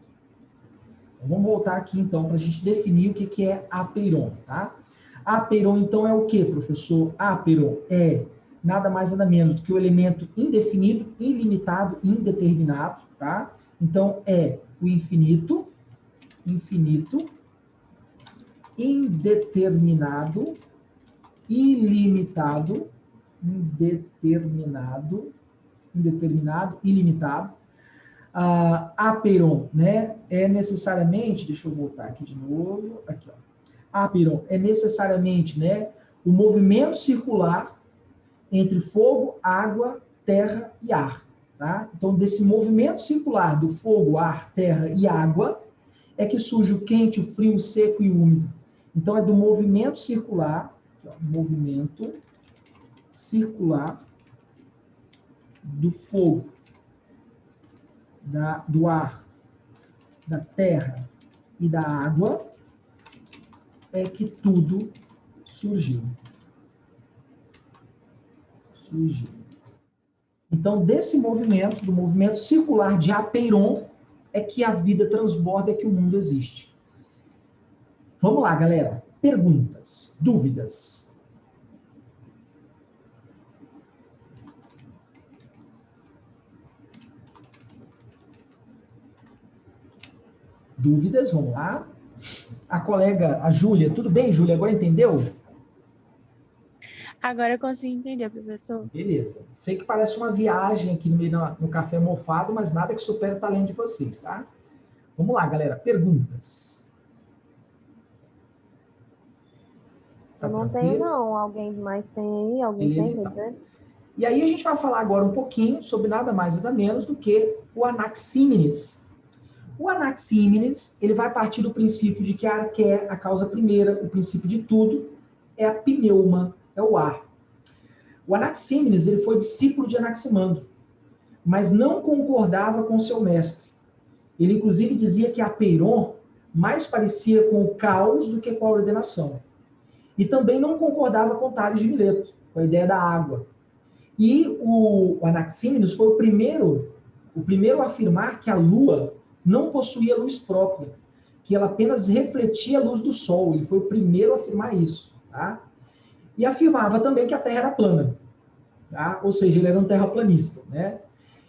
Então, vamos voltar aqui, então, para a gente definir o que é Aperon, tá? Aperon, então, é o que, professor? Aperon é nada mais, nada menos do que o elemento indefinido, ilimitado, indeterminado, tá? Então, é o infinito, indeterminado, ilimitado, ilimitado. Aperon, né, é necessariamente, deixa eu voltar aqui de novo, aqui, ó. Aperon é necessariamente, né, o movimento circular entre fogo, água, terra e ar, tá? Então, desse movimento circular do fogo, ar, terra e água, é que surge o quente, o frio, o seco e o úmido. Então, é do movimento circular, aqui, ó, movimento circular do fogo, do ar, da terra e da água, é que tudo surgiu. Então, desse movimento, do movimento circular de Aperon, é que a vida transborda, é que o mundo existe. Vamos lá, galera. Perguntas, dúvidas? Dúvidas, vamos lá. A colega, a Júlia, tudo bem, Júlia? Agora entendeu? Agora eu consigo entender, professor. Beleza. Sei que parece uma viagem aqui no meio no café mofado, mas nada que supere o talento de vocês, tá? Vamos lá, galera. Perguntas. Tá Eu não tranquilo? tenho, não. Alguém mais tem aí? Alguém Beleza, tem, quer então. dizer? E aí a gente vai falar agora um pouquinho sobre nada mais nada menos do que o Anaxímenes. O Anaxímenes, ele vai partir do princípio de que a arqué, a causa primeira, o princípio de tudo, é a pneuma, é o ar. O Anaxímenes, ele foi discípulo de Anaximandro, mas não concordava com seu mestre. Ele, inclusive, dizia que Apeiron mais parecia com o caos do que com a ordenação. E também não concordava com Tales de Mileto, com a ideia da água. E o Anaxímenes foi o primeiro a afirmar que a Lua não possuía luz própria, que ela apenas refletia a luz do Sol. Ele foi o primeiro a afirmar isso, tá? E afirmava também que a Terra era plana, tá? Ou seja, ele era um terraplanista, né?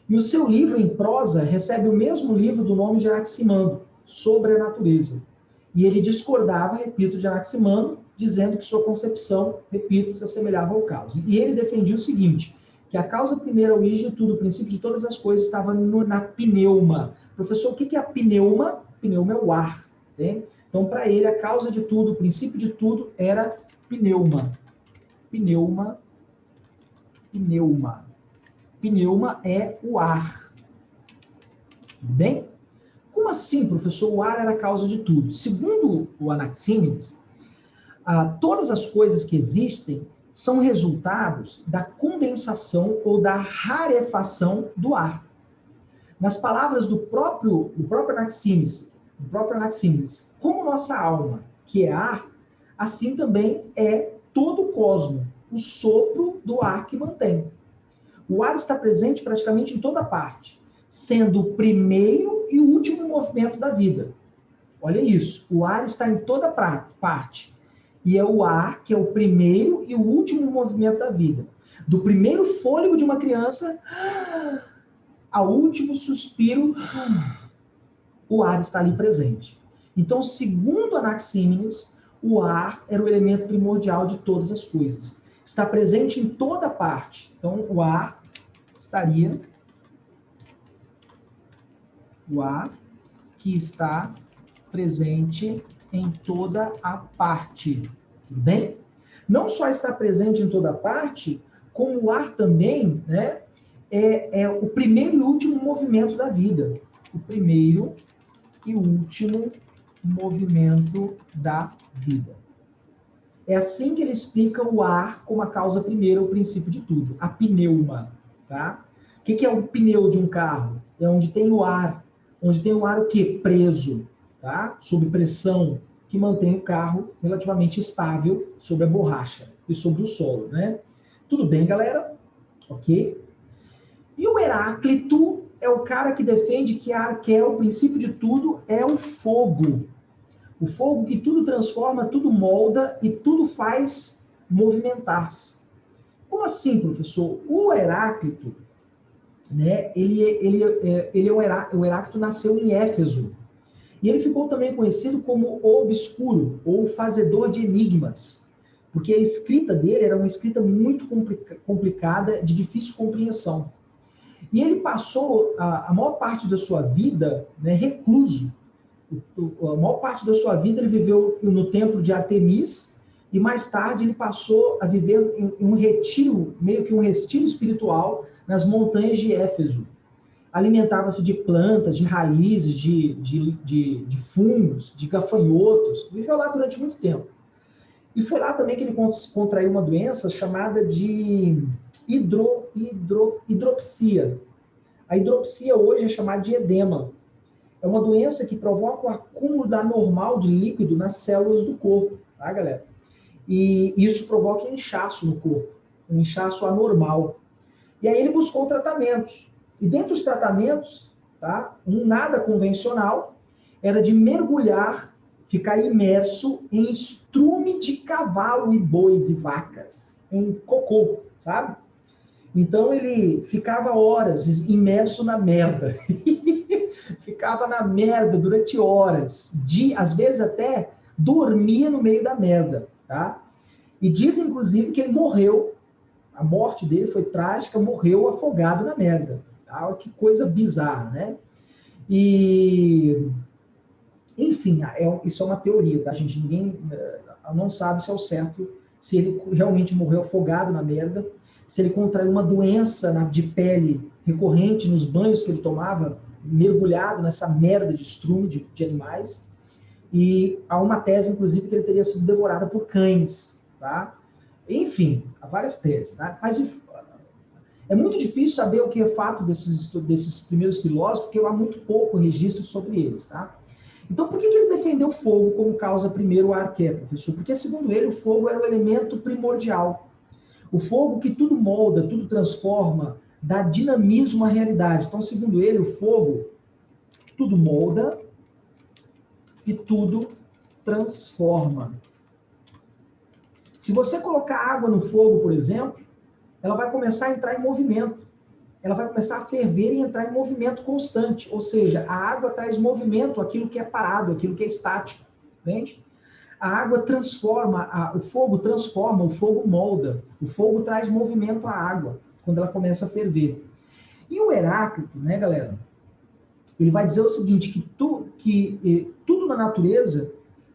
E o seu livro em prosa recebe o mesmo livro do nome de Anaximandro, Sobre a Natureza. E ele discordava, repito, de Anaximandro, dizendo que sua concepção, repito, se assemelhava ao caos. E ele defendia o seguinte, que a causa primeira, a origem de tudo, o princípio de todas as coisas, estava na pneuma. Professor, o que é a pneuma? Pneuma é o ar. Né? Então, para ele, a causa de tudo, o princípio de tudo, era pneuma. Pneuma. Pneuma é o ar. Bem? Como assim, professor? O ar era a causa de tudo. Segundo o Anaxímenes, todas as coisas que existem são resultados da condensação ou da rarefação do ar. Nas palavras do próprio Anaxímenes, como nossa alma, que é ar, assim também é todo o cosmo, o sopro do ar que mantém. O ar está presente praticamente em toda parte, sendo o primeiro e o último movimento da vida. Olha isso, o ar está em toda parte. E é o ar que é o primeiro e o último movimento da vida. Do primeiro fôlego de uma criança ao último suspiro, o ar está ali presente. Então, segundo Anaxímenes, o ar era o elemento primordial de todas as coisas. Está presente em toda parte. Então, o ar estaria... O ar que está presente em toda a parte. Tudo bem? Não só está presente em toda a parte, como o ar também, né, é o primeiro e último movimento da vida. O primeiro e último movimento da vida. É assim que ele explica o ar como a causa primeira, o princípio de tudo. A pneuma, tá? O que é o pneu de um carro? É onde tem o ar. Onde tem o ar o quê? Preso, tá? Sob pressão, que mantém o carro relativamente estável sobre a borracha e sobre o solo, né? Tudo bem, galera? Ok? E o Heráclito é o cara que defende que a Arqué, o princípio de tudo, é o fogo. O fogo que tudo transforma, tudo molda e tudo faz movimentar-se. Como assim, professor? O Heráclito, né, o Heráclito nasceu em Éfeso. E ele ficou também conhecido como o Obscuro, ou o Fazedor de Enigmas. Porque a escrita dele era uma escrita muito complicada, de difícil compreensão. E ele passou a maior parte da sua vida, né, recluso. A maior parte da sua vida ele viveu no templo de Artemis, e mais tarde ele passou a viver em um retiro, meio que um retiro espiritual, nas montanhas de Éfeso. Alimentava-se de plantas, de raízes, de fungos, de gafanhotos. Viveu lá durante muito tempo. E foi lá também que ele contraiu uma doença chamada de hidropsia. A hidropsia hoje é chamada de edema. É uma doença que provoca o acúmulo da anormal de líquido nas células do corpo, tá, galera? E isso provoca inchaço no corpo, um inchaço anormal. E aí ele buscou tratamentos. E dentre os tratamentos, tá, um nada convencional, era de mergulhar, ficar imerso em estrume de cavalo e bois e vacas, em cocô, sabe? Então ele ficava horas imerso na merda. Ficava na merda durante horas. Às vezes até dormia no meio da merda, tá? E diz, inclusive, que ele morreu. A morte dele foi trágica, morreu afogado na merda. Tá? Que coisa bizarra, né? E... Enfim, isso é uma teoria, tá, gente? Ninguém não sabe se é o certo, se ele realmente morreu afogado na merda, se ele contraiu uma doença de pele recorrente nos banhos que ele tomava, mergulhado nessa merda de estrume de animais. E há uma tese, inclusive, que ele teria sido devorado por cães, tá? Enfim, há várias teses, tá? Mas é muito difícil saber o que é fato desses primeiros filósofos, porque há muito pouco registro sobre eles, tá? Então, por que ele defendeu o fogo como causa primeiro a Arqué, professor? Porque, segundo ele, o fogo era o elemento primordial. O fogo que tudo molda, tudo transforma, dá dinamismo à realidade. Então, segundo ele, o fogo tudo molda e tudo transforma. Se você colocar água no fogo, por exemplo, ela vai começar a entrar em movimento. Ela vai começar a ferver e entrar em movimento constante. Ou seja, a água traz movimento, aquilo que é parado, aquilo que é estático. Entende? A água transforma, o fogo transforma, o fogo molda. O fogo traz movimento à água, quando ela começa a ferver. E o Heráclito, né, galera? Ele vai dizer o seguinte, que tudo na natureza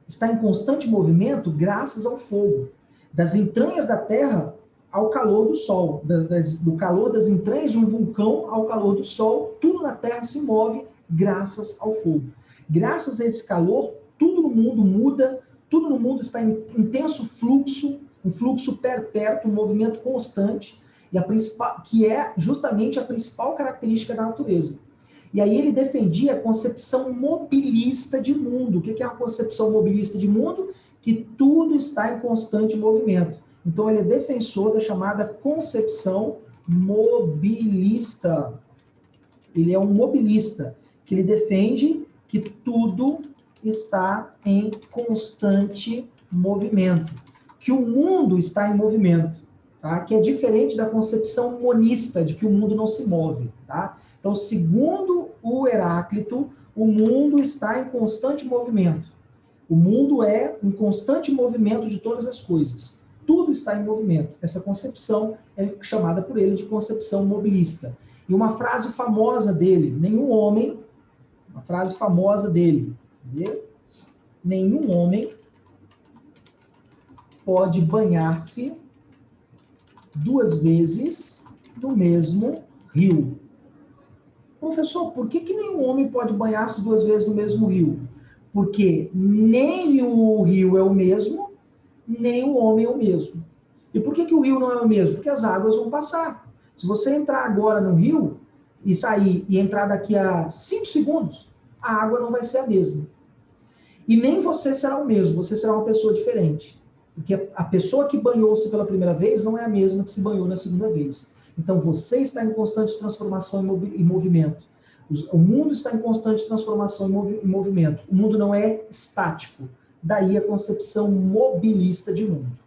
está em constante movimento graças ao fogo. Das entranhas da terra ao calor do sol, do calor das entranhas de um vulcão ao calor do sol, tudo na terra se move graças ao fogo. Graças a esse calor, tudo no mundo muda, tudo no mundo está em intenso fluxo, um fluxo perpétuo, um movimento constante, que é justamente a principal característica da natureza. E aí ele defendia a concepção mobilista de mundo. O que é a concepção mobilista de mundo? Que tudo está em constante movimento. Então, ele é defensor da chamada concepção mobilista. Ele é um mobilista, que ele defende que tudo está em constante movimento, que o mundo está em movimento, tá? Que é diferente da concepção monista, de que o mundo não se move. Tá? Então, segundo o Heráclito, o mundo está em constante movimento. O mundo é um constante movimento de todas as coisas. Tudo está em movimento. Essa concepção é chamada por ele de concepção mobilista. E uma frase famosa dele, uma frase famosa dele, nenhum homem pode banhar-se 2 vezes no mesmo rio. Professor, por que nenhum homem pode banhar-se 2 vezes no mesmo rio? Porque nem o rio é o mesmo, nem o homem é o mesmo. E por que o rio não é o mesmo? Porque as águas vão passar. Se você entrar agora no rio e sair e entrar daqui a 5 segundos, a água não vai ser a mesma. E nem você será o mesmo, você será uma pessoa diferente. Porque a pessoa que banhou-se pela primeira vez não é a mesma que se banhou na segunda vez. Então você está em constante transformação e movimento. O mundo está em constante transformação e movimento. O mundo não é estático. Daí a concepção mobilista de mundo.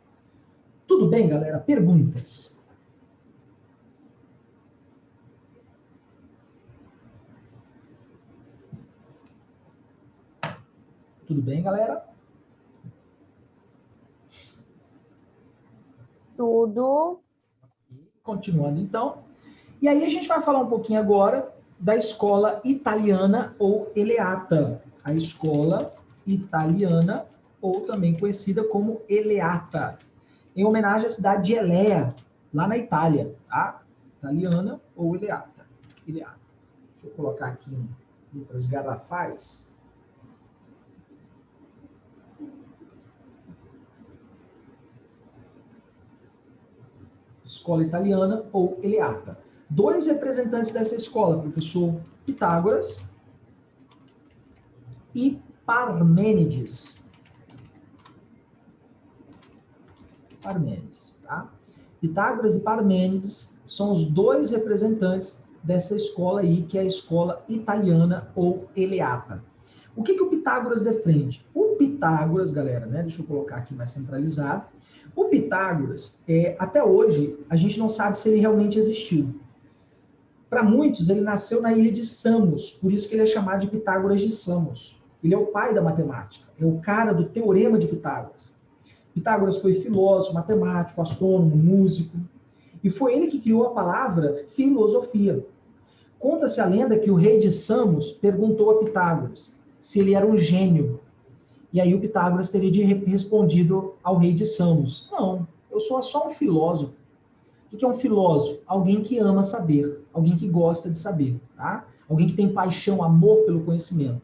Tudo bem, galera? Perguntas? Tudo bem, galera? Tudo. Continuando, então. E aí a gente vai falar um pouquinho agora da escola italiana ou Eleata. A escola italiana, ou também conhecida como Eleata, em homenagem à cidade de Elea, lá na Itália, tá? Italiana ou Eleata. Eleata. Deixa eu colocar aqui em letras garrafais. Escola italiana ou Eleata. Dois representantes dessa escola, professor Pitágoras e Parmênides. Parmênides, tá? Pitágoras e Parmênides são os dois representantes dessa escola aí, que é a escola italiana ou Eleata. O que o Pitágoras defende? O Pitágoras, galera, né? Deixa eu colocar aqui mais centralizado. O Pitágoras, até hoje, a gente não sabe se ele realmente existiu. Para muitos, ele nasceu na ilha de Samos, por isso que ele é chamado de Pitágoras de Samos. Ele é o pai da matemática, é o cara do teorema de Pitágoras. Pitágoras foi filósofo, matemático, astrônomo, músico, e foi ele que criou a palavra filosofia. Conta-se a lenda que o rei de Samos perguntou a Pitágoras se ele era um gênio. E aí o Pitágoras teria respondido ao rei de Samos: não, eu sou só um filósofo. O que é um filósofo? Alguém que ama saber, alguém que gosta de saber, tá? Alguém que tem paixão, amor pelo conhecimento.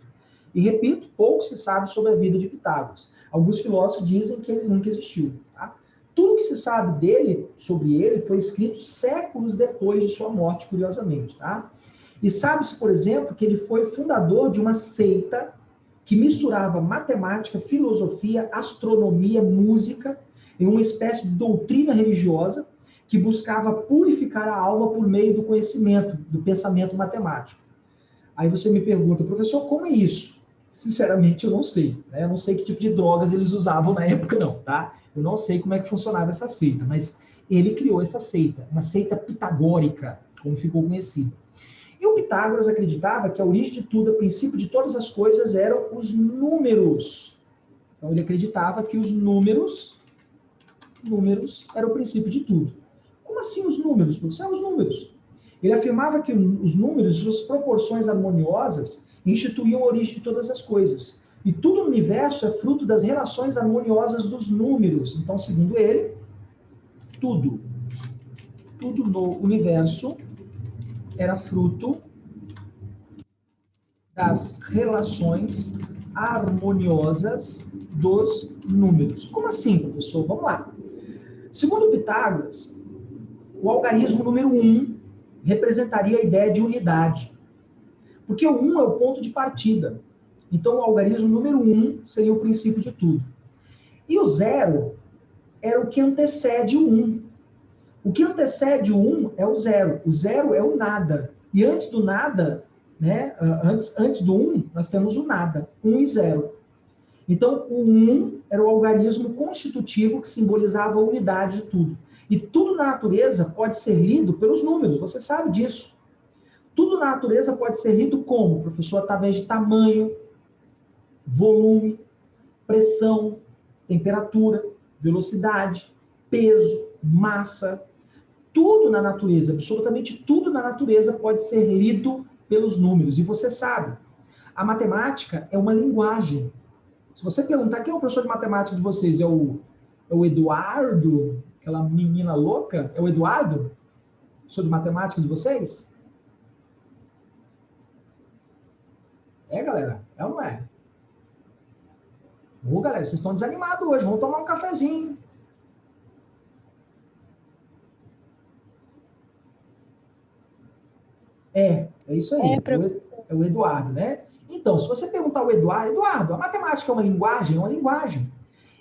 E repito, pouco se sabe sobre a vida de Pitágoras. Alguns filósofos dizem que ele nunca existiu, tá? Tudo que se sabe dele, sobre ele, foi escrito séculos depois de sua morte, curiosamente, tá? E sabe-se, por exemplo, que ele foi fundador de uma seita que misturava matemática, filosofia, astronomia, música, em uma espécie de doutrina religiosa que buscava purificar a alma por meio do conhecimento, do pensamento matemático. Aí você me pergunta, professor, como é isso? Sinceramente, eu não sei. Né? Eu não sei que tipo de drogas eles usavam na época, não, tá? Eu não sei como é que funcionava essa seita, mas ele criou essa seita, uma seita pitagórica, como ficou conhecida. E o Pitágoras acreditava que a origem de tudo, o princípio de todas as coisas eram os números. Então ele acreditava que os números eram o princípio de tudo. Como assim os números? São os números. Ele afirmava que os números, suas proporções harmoniosas, instituíam a origem de todas as coisas. E tudo no universo é fruto das relações harmoniosas dos números. Então, segundo ele, tudo no universo era fruto das relações harmoniosas dos números. Como assim, professor? Vamos lá. Segundo Pitágoras, o algarismo número 1 representaria a ideia de unidade. Porque o 1 é o ponto de partida. Então, o algarismo número 1 seria o princípio de tudo. E o 0 era o que antecede o 1. O que antecede o 1 é o 0. O 0 é o nada. E antes do nada, né, antes do 1, nós temos o nada. 1 e 0. Então, o 1 era o algarismo constitutivo que simbolizava a unidade de tudo. E tudo na natureza pode ser lido pelos números, você sabe disso. Tudo na natureza pode ser lido como, professor? Através de tamanho, volume, pressão, temperatura, velocidade, peso, massa. Tudo na natureza, absolutamente tudo na natureza pode ser lido pelos números. E você sabe, a matemática é uma linguagem. Se você perguntar quem é o professor de matemática de vocês, é o Eduardo? Aquela menina louca? É o Eduardo? Professor de matemática de vocês? É, galera? É ou não é? Ô, galera, vocês estão desanimados hoje. Vamos tomar um cafezinho. É isso aí. É o Eduardo, né? Então, se você perguntar ao Eduardo, a matemática é uma linguagem? É uma linguagem.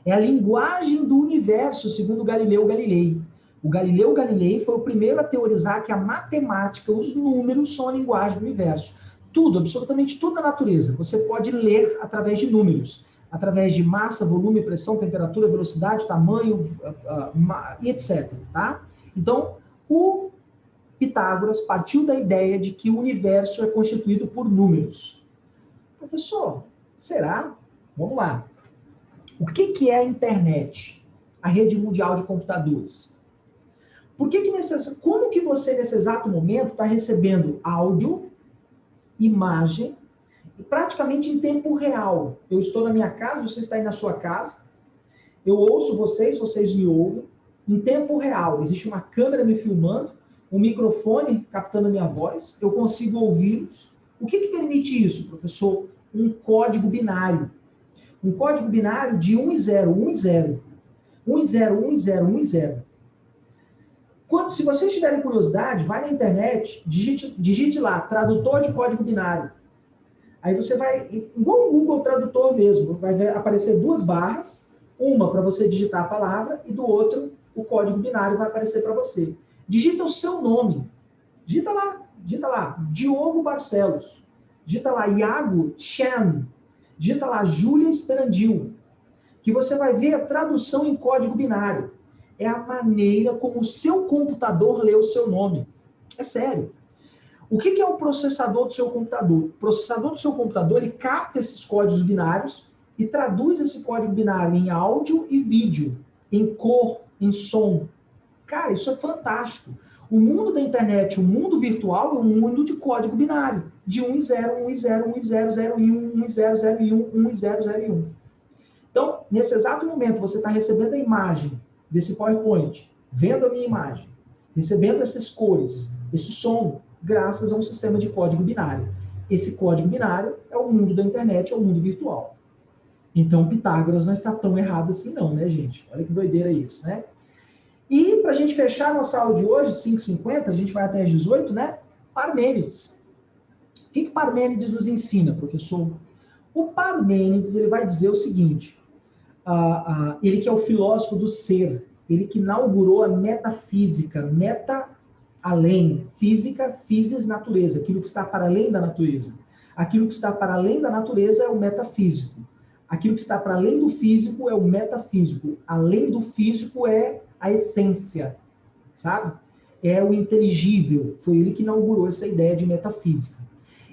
É a linguagem do universo, segundo Galileu Galilei. O Galileu Galilei foi o primeiro a teorizar que a matemática, os números, são a linguagem do universo. Tudo, absolutamente tudo na natureza, você pode ler através de números. Através de massa, volume, pressão, temperatura, velocidade, tamanho, e etc. Tá? Então, o Pitágoras partiu da ideia de que o universo é constituído por números. Professor, será? Vamos lá. O que é a internet? A rede mundial de computadores. Como que você, nesse exato momento, está recebendo áudio, imagem, e praticamente em tempo real? Eu estou na minha casa, você está aí na sua casa, eu ouço vocês me ouvem, em tempo real. Existe uma câmera me filmando, um microfone captando a minha voz, eu consigo ouvi-los. O que permite isso, professor? Um código binário. Um código binário de 1 e 0, 1 e 0. 1 e 0, 1 e 0, 1 e 0. Se vocês tiverem curiosidade, vai na internet, digite lá, tradutor de código binário. Aí você vai, igual o Google Tradutor mesmo, vai aparecer 2 barras, uma para você digitar a palavra e do outro o código binário vai aparecer para você. Digita o seu nome. Digita lá, Diogo Barcelos. Digita lá, Iago Chen. Digita lá, Júlia Esperandil. Que você vai ver a tradução em código binário. É a maneira como o seu computador lê o seu nome. É sério. O que é o processador do seu computador? O processador do seu computador, ele capta esses códigos binários e traduz esse código binário em áudio e vídeo, em cor, em som. Cara, isso é fantástico. O mundo da internet, o mundo virtual, é um mundo de código binário. De 1 e 0, 1 e 0, 1 e 0, 0 e 1, 1 e 0, 0 e 1, 1 e 0, 0 e 1. Então, nesse exato momento, você está recebendo a imagem desse PowerPoint, vendo a minha imagem, recebendo essas cores, esse som, graças a um sistema de código binário. Esse código binário é o mundo da internet, é o mundo virtual. Então, Pitágoras não está tão errado assim não, né, gente? Olha que doideira isso, né? E, para a gente fechar nossa aula de hoje, 5h50, a gente vai até às 18, né? Parmênides. O que Parmênides nos ensina, professor? O Parmênides, ele vai dizer o seguinte, ele que é o filósofo do ser, ele que inaugurou a metafísica, além, física, physis, natureza, aquilo que está para além da natureza. Aquilo que está para além da natureza é o metafísico. Aquilo que está para além do físico é o metafísico. Além do físico é a essência, sabe? É o inteligível. Foi ele que inaugurou essa ideia de metafísica.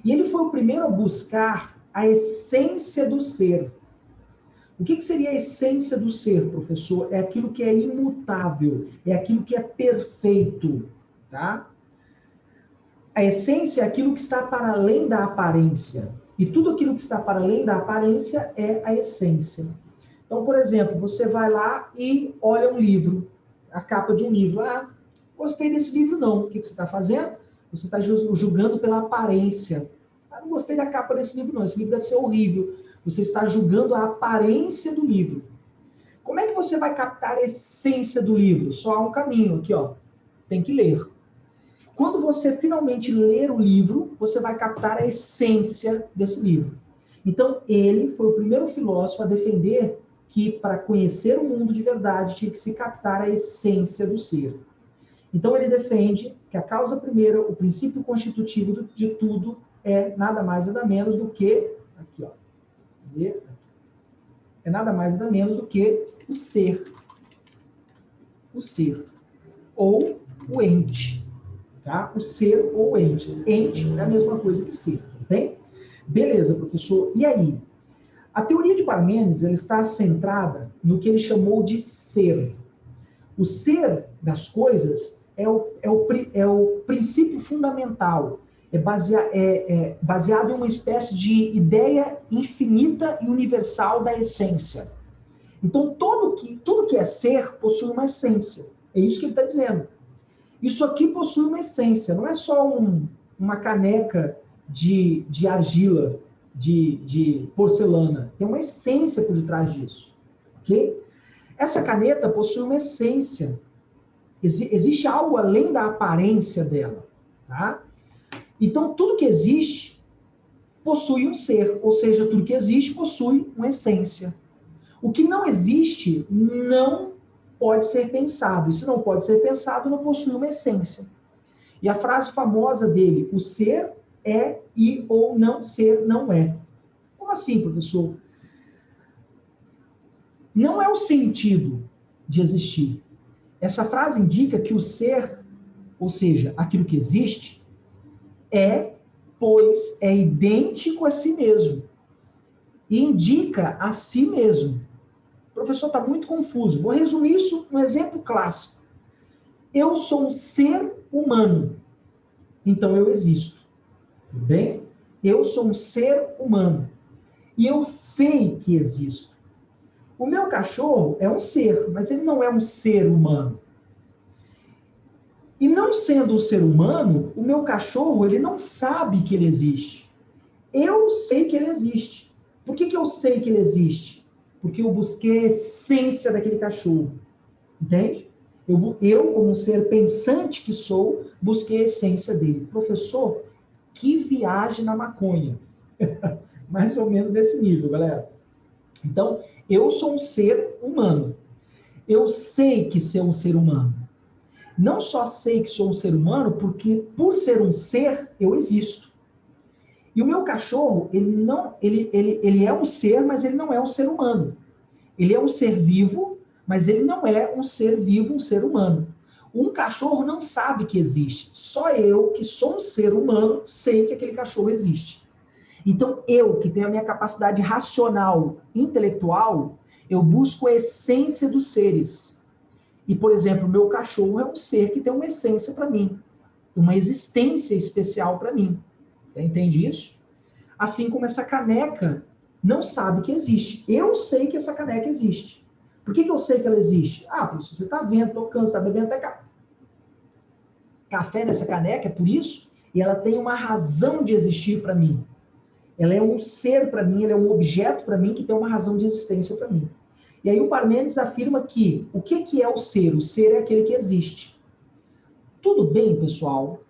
E ele foi o primeiro a buscar a essência do ser. O que seria a essência do ser, professor? É aquilo que é imutável, é aquilo que é perfeito, tá? A essência é aquilo que está para além da aparência. E tudo aquilo que está para além da aparência é a essência. Então, por exemplo, você vai lá e olha um livro, a capa de um livro. Ah, gostei desse livro não. O que você está fazendo? Você está julgando pela aparência. Ah, não gostei da capa desse livro não, esse livro deve ser horrível. Você está julgando a aparência do livro. Como é que você vai captar a essência do livro? Só há um caminho aqui, ó. Tem que ler. Quando você finalmente ler o livro, você vai captar a essência desse livro. Então, ele foi o primeiro filósofo a defender que, para conhecer o mundo de verdade, tinha que se captar a essência do ser. Então, ele defende que a causa primeira, o princípio constitutivo de tudo, é nada mais nada menos do que... Aqui, ó. É nada mais nada menos do que o ser. O ser. Ou o ente. Tá? O ser ou o ente. Ente é a mesma coisa que ser. Bem? Beleza, professor. E aí? A teoria de Parmênides ela está centrada no que ele chamou de ser. O ser das coisas é o princípio fundamental. É baseado em uma espécie de ideia infinita e universal da essência. Então, tudo que é ser possui uma essência. É isso que ele está dizendo. Isso aqui possui uma essência, não é só uma caneca de argila, de porcelana. Tem uma essência por detrás disso. Ok? Essa caneta possui uma essência. Existe algo além da aparência dela. Tá? Então, tudo que existe possui um ser, ou seja, tudo que existe possui uma essência. O que não existe não pode ser pensado. E se não pode ser pensado, não possui uma essência. E a frase famosa dele, o ser é e ou não ser não é. Como assim, professor? Não é o sentido de existir. Essa frase indica que o ser, ou seja, aquilo que existe, pois é idêntico a si mesmo. E indica a si mesmo. O professor está muito confuso. Vou resumir isso num exemplo clássico. Eu sou um ser humano, então eu existo. Tudo bem? Eu sou um ser humano. E eu sei que existo. O meu cachorro é um ser, mas ele não é um ser humano. E não sendo um ser humano, o meu cachorro, ele não sabe que ele existe. Eu sei que ele existe. Por que eu sei que ele existe? Porque eu busquei a essência daquele cachorro. Entende? Eu, como um ser pensante que sou, busquei a essência dele. Professor, que viagem na maconha. Mais ou menos desse nível, galera. Então, eu sou um ser humano. Eu sei que sou um ser humano. Não só sei que sou um ser humano, porque por ser um ser, eu existo. E o meu cachorro, ele é um ser, mas ele não é um ser humano. Ele é um ser vivo, mas ele não é um ser vivo, um ser humano. Um cachorro não sabe que existe. Só eu, que sou um ser humano, sei que aquele cachorro existe. Então, eu, que tenho a minha capacidade racional, intelectual, eu busco a essência dos seres. E, por exemplo, o meu cachorro é um ser que tem uma essência para mim, uma existência especial para mim. Entende isso? Assim como essa caneca não sabe que existe. Eu sei que essa caneca existe. Por que eu sei que ela existe? Ah, porque você está vendo, tocando, está bebendo até café nessa caneca, é por isso, e ela tem uma razão de existir para mim. Ela é um ser para mim, ela é um objeto para mim que tem uma razão de existência para mim. E aí o Parmênides afirma que o que é o ser? O ser é aquele que existe. Tudo bem, pessoal?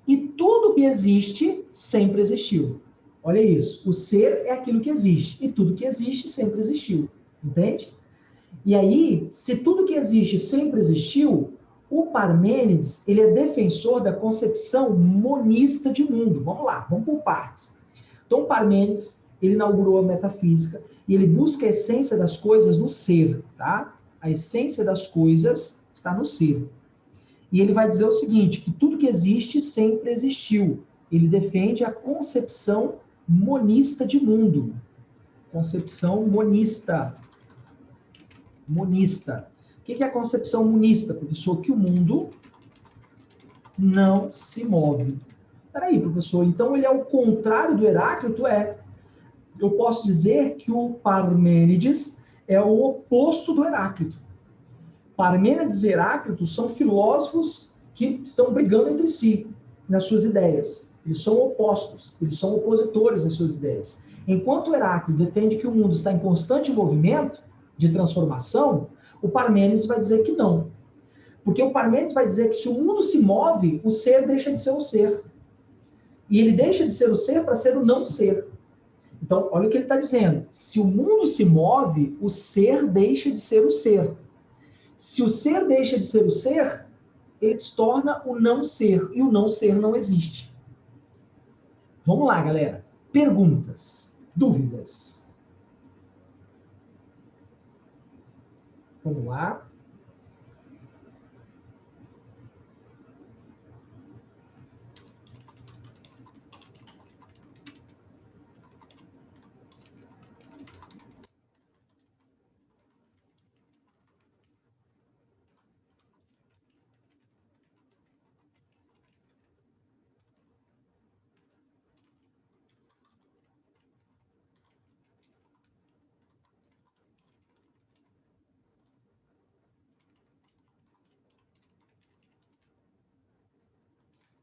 E tudo que existe sempre existiu. Olha isso. O ser é aquilo que existe. E tudo que existe sempre existiu. Entende? E aí, se tudo que existe sempre existiu, o Parmênides, ele é defensor da concepção monista de mundo. Vamos lá, vamos por partes. Então, Parmênides, ele inaugurou a metafísica e ele busca a essência das coisas no ser, tá? A essência das coisas está no ser. E ele vai dizer o seguinte, que tudo que existe sempre existiu. Ele defende a concepção monista de mundo. Concepção monista. Monista. O que é a concepção monista, professor? Que o mundo não se move. Peraí, professor, então ele é o contrário do Heráclito? É. Eu posso dizer que o Parmênides é o oposto do Heráclito. Parmênides e Heráclito são filósofos que estão brigando entre si nas suas ideias. Eles são opostos, eles são opositores nas suas ideias. Enquanto o Heráclito defende que o mundo está em constante movimento de transformação, o Parmênides vai dizer que não. Porque o Parmênides vai dizer que se o mundo se move, o ser deixa de ser o ser. E ele deixa de ser o ser para ser o não ser. Então, olha o que ele está dizendo. Se o mundo se move, o ser deixa de ser o ser. Se o ser deixa de ser o ser, ele se torna o não ser. E o não ser não existe. Vamos lá, galera. Perguntas, dúvidas. Vamos lá.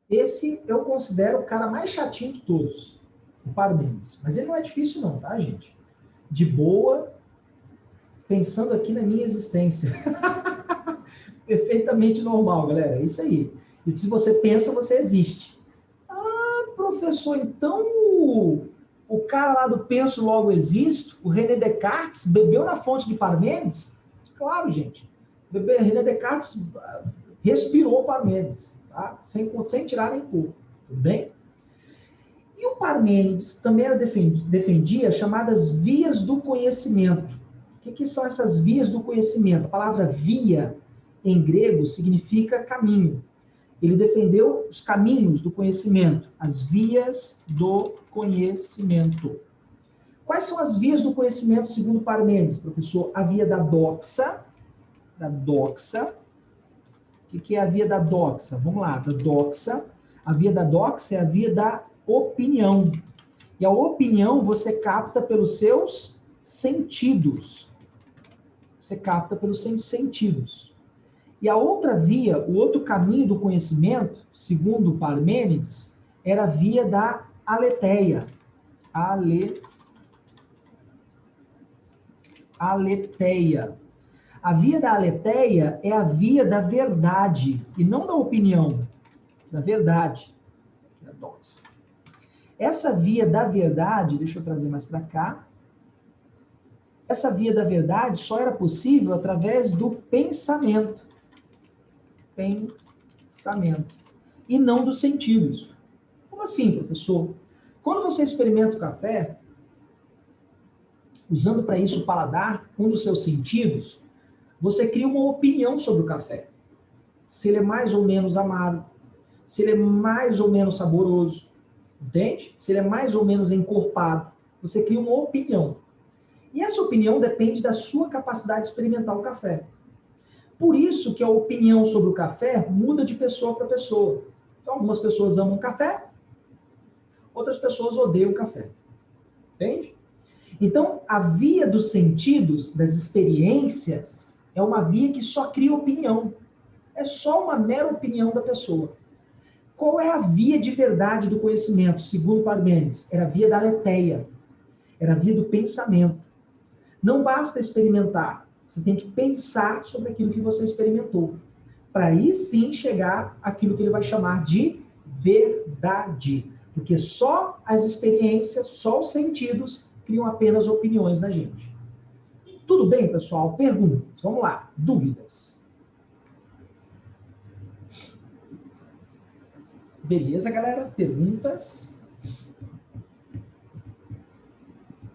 Esse eu considero o cara mais chatinho de todos, o Parmênides. Mas ele não é difícil não, tá, gente? De boa, pensando aqui na minha existência. Perfeitamente normal, galera. É isso aí. E se você pensa, você existe. Ah, professor, então O cara lá do penso, logo existo, o René Descartes, bebeu na fonte de Parmênides? Claro, gente. René Descartes respirou Parmênides, tá? Sem tirar nem pôr, tudo bem? E o Parmênides também defendia chamadas vias do conhecimento. O que são essas vias do conhecimento? A palavra via, em grego, significa caminho. Ele defendeu os caminhos do conhecimento, as vias do conhecimento. Quais são as vias do conhecimento segundo Parmênides, professor? A via da doxa. O que é a via da doxa? Vamos lá, da doxa. A via da doxa é a via da opinião. E a opinião você capta pelos seus sentidos. Você capta pelos seus sentidos. E a outra via, o outro caminho do conhecimento, segundo Parmênides, era a via da aletheia. Aletheia. A via da aletheia é a via da verdade, e não da opinião, da verdade. Essa via da verdade, deixa eu trazer mais para cá. Essa via da verdade só era possível através do pensamento. Pensamento. E não dos sentidos. Como assim, professor? Quando você experimenta o café, usando para isso o paladar, um dos seus sentidos, você cria uma opinião sobre o café. Se ele é mais ou menos amargo, se ele é mais ou menos saboroso, entende? Se ele é mais ou menos encorpado, você cria uma opinião. E essa opinião depende da sua capacidade de experimentar o café. Por isso que a opinião sobre o café muda de pessoa para pessoa. Então, algumas pessoas amam café, outras pessoas odeiam café. Entende? Então, a via dos sentidos, das experiências, é uma via que só cria opinião. É só uma mera opinião da pessoa. Qual é a via de verdade do conhecimento, segundo Parmênides? Era a via da aletheia. Era a via do pensamento. Não basta experimentar. Você tem que pensar sobre aquilo que você experimentou. Para aí sim chegar àquilo que ele vai chamar de verdade. Porque só as experiências, só os sentidos, criam apenas opiniões na gente. Tudo bem, pessoal? Perguntas. Vamos lá. Dúvidas? Beleza, galera? Perguntas?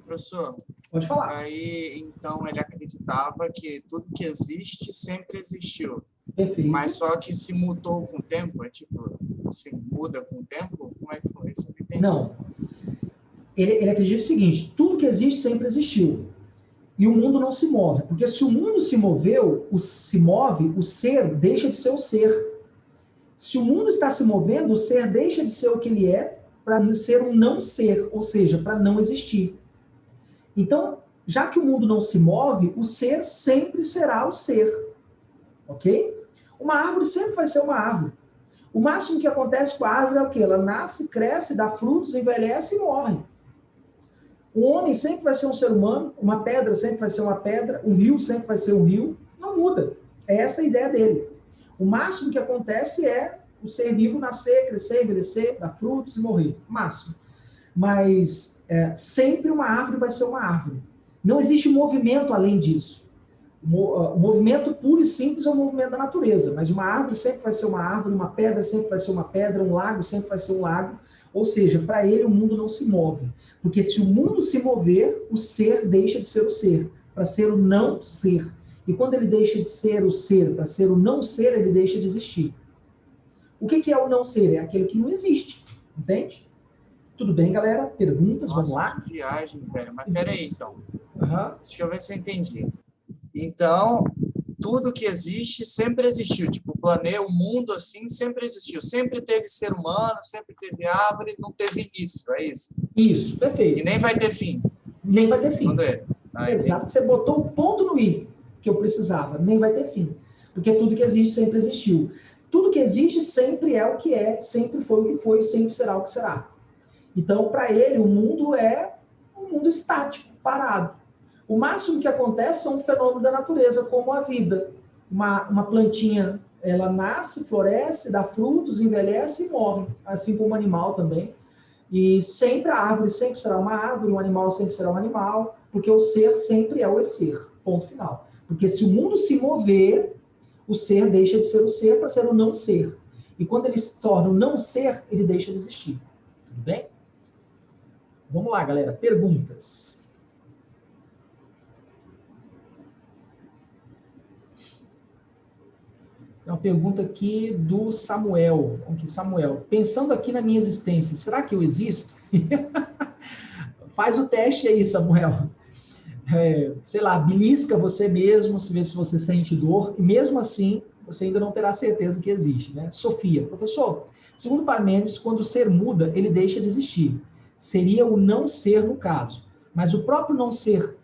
Professor, pode falar. Aí, então, ele acreditava que tudo que existe sempre existiu. Perfeito. Mas só que se mudou com o tempo, tipo, se muda com o tempo? Como é que foi isso? Não. Ele acredita o seguinte, tudo que existe sempre existiu. E o mundo não se move. Porque se o mundo se move, o ser deixa de ser o ser. Se o mundo está se movendo, o ser deixa de ser o que ele é para ser um não ser, ou seja, para não existir. Então, já que o mundo não se move, o ser sempre será o ser. Ok? Uma árvore sempre vai ser uma árvore. O máximo que acontece com a árvore é o quê? Ela nasce, cresce, dá frutos, envelhece e morre. O homem sempre vai ser um ser humano, uma pedra sempre vai ser uma pedra, um rio sempre vai ser um rio. Não muda. É essa a ideia dele. O máximo que acontece é o ser vivo nascer, crescer, envelhecer, dar frutos e morrer. Máximo. Mas sempre uma árvore vai ser uma árvore. Não existe movimento além disso. O movimento puro e simples é o movimento da natureza, mas uma árvore sempre vai ser uma árvore, uma pedra sempre vai ser uma pedra, um lago sempre vai ser um lago. Ou seja, para ele o mundo não se move. Porque se o mundo se mover, o ser deixa de ser o ser, para ser o não ser. E quando ele deixa de ser o ser para ser o não ser, ele deixa de existir. O que é o não ser? É aquilo que não existe. Entende? Tudo bem, galera? Perguntas? Nossa, vamos lá? Que viagem, velho. Mas peraí, então. Deixa eu ver se eu entendi. Então, tudo que existe sempre existiu. Tipo, o planeta, o mundo, assim, sempre existiu. Sempre teve ser humano, sempre teve árvore, não teve início, é isso? Isso, perfeito. E nem vai ter fim. Nem vai ter fim. Segundo ele. Exato. Você botou o ponto no i que eu precisava. Nem vai ter fim. Porque tudo que existe sempre existiu. Tudo que existe sempre é o que é, sempre foi o que foi, sempre será o que será. Então, para ele, o mundo é um mundo estático, parado. O máximo que acontece é um fenômeno da natureza, como a vida. Uma plantinha, ela nasce, floresce, dá frutos, envelhece e morre. Assim como o animal também. E sempre a árvore sempre será uma árvore, o animal sempre será um animal, porque o ser sempre é o ser, ponto final. Porque se o mundo se mover, o ser deixa de ser o ser para ser o não ser. E quando ele se torna o não ser, ele deixa de existir. Tudo bem? Vamos lá, galera. Perguntas. Tem uma pergunta aqui do Samuel. Aqui, Samuel, pensando aqui na minha existência, será que eu existo? Faz o teste aí, Samuel. Sei lá, belisca você mesmo, se vê se você sente dor, e mesmo assim, você ainda não terá certeza que existe, né? Sofia, professor, segundo Parmênides, quando o ser muda, ele deixa de existir. Seria o não ser no caso. Mas o próprio não ser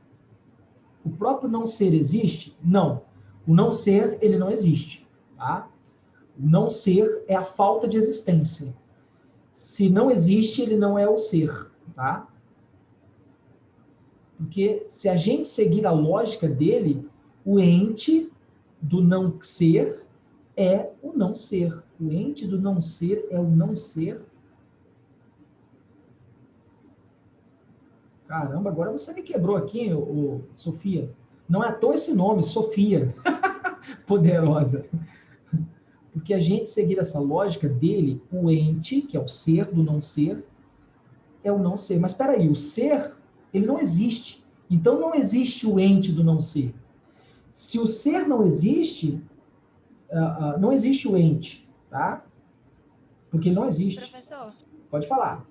existe? Não. O não ser, ele não existe. Tá? O não ser é a falta de existência. Se não existe, ele não é o ser. Tá? Porque se a gente seguir a lógica dele, o ente do não ser é o não ser. O ente do não ser é o não ser. Caramba, agora você me quebrou aqui, Sofia. Não é à toa esse nome, Sofia. Poderosa. Porque a gente seguir essa lógica dele, o ente, que é o ser do não ser, é o não ser. Mas espera aí, o ser, ele não existe. Então não existe o ente do não ser. Se o ser não existe, não existe o ente, tá? Porque ele não existe. Professor? Pode falar.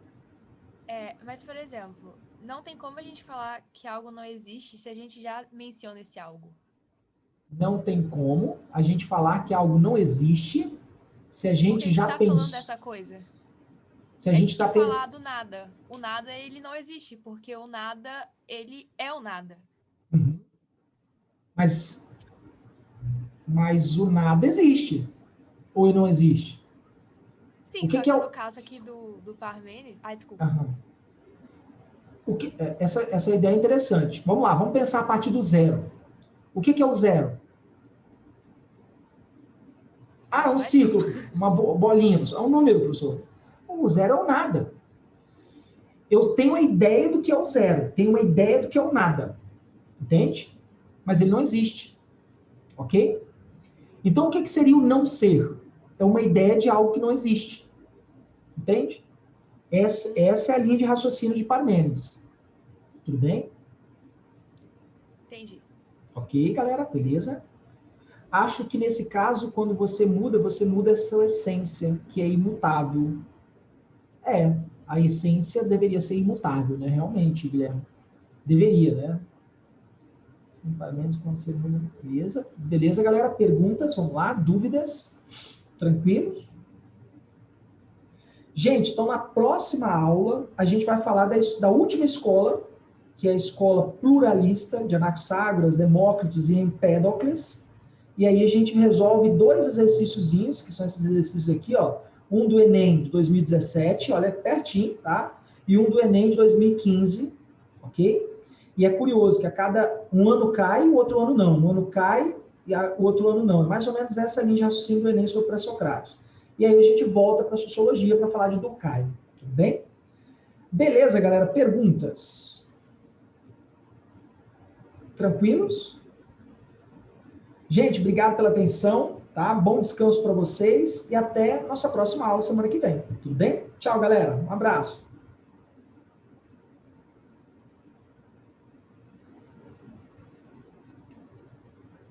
Mas, por exemplo, não tem como a gente falar que algo não existe se a gente já menciona esse algo. Não tem como a gente falar que algo não existe se a gente já pensou. Falando dessa coisa. Se a gente está falar do nada. O nada, ele não existe, porque o nada, ele é o nada. Uhum. Mas o nada existe. Ou ele não existe? Sim, só que no caso aqui do Parmênides... desculpa. Uhum. Essa ideia é interessante. Vamos lá, vamos pensar a partir do zero. O que é o zero? É um círculo, uma bolinha, é um número, professor. O zero é o nada. Eu tenho a ideia do que é o zero, tenho uma ideia do que é o nada. Entende? Mas ele não existe. Ok? Então, o que seria o não ser? É uma ideia de algo que não existe. Entende? Essa é a linha de raciocínio de Parmênides. Tudo bem? Entendi. Ok, galera? Beleza? Acho que nesse caso, quando você muda a sua essência, que é imutável. A essência deveria ser imutável, né? Realmente, Guilherme. Deveria, né? Sim, Parmênides quando você muda. Beleza? Beleza, galera? Perguntas? Vamos lá? Dúvidas? Tranquilos? Gente, então na próxima aula, a gente vai falar da última escola, que é a escola pluralista de Anaxágoras, Demócritos e Empédocles. E aí a gente resolve 2 exercíciozinhos, que são esses exercícios aqui, ó. Um do Enem de 2017, olha, pertinho, tá? E um do Enem de 2015, ok? E é curioso que a cada um ano cai e o outro ano não. Um ano cai e o outro ano não. É mais ou menos essa linha de raciocínio do Enem sobre pré-socráticos. E aí a gente volta para a sociologia para falar de Durkheim, tudo bem? Beleza, galera? Perguntas? Tranquilos? Gente, obrigado pela atenção, tá? Bom descanso para vocês e até nossa próxima aula semana que vem, tudo bem? Tchau, galera. Um abraço.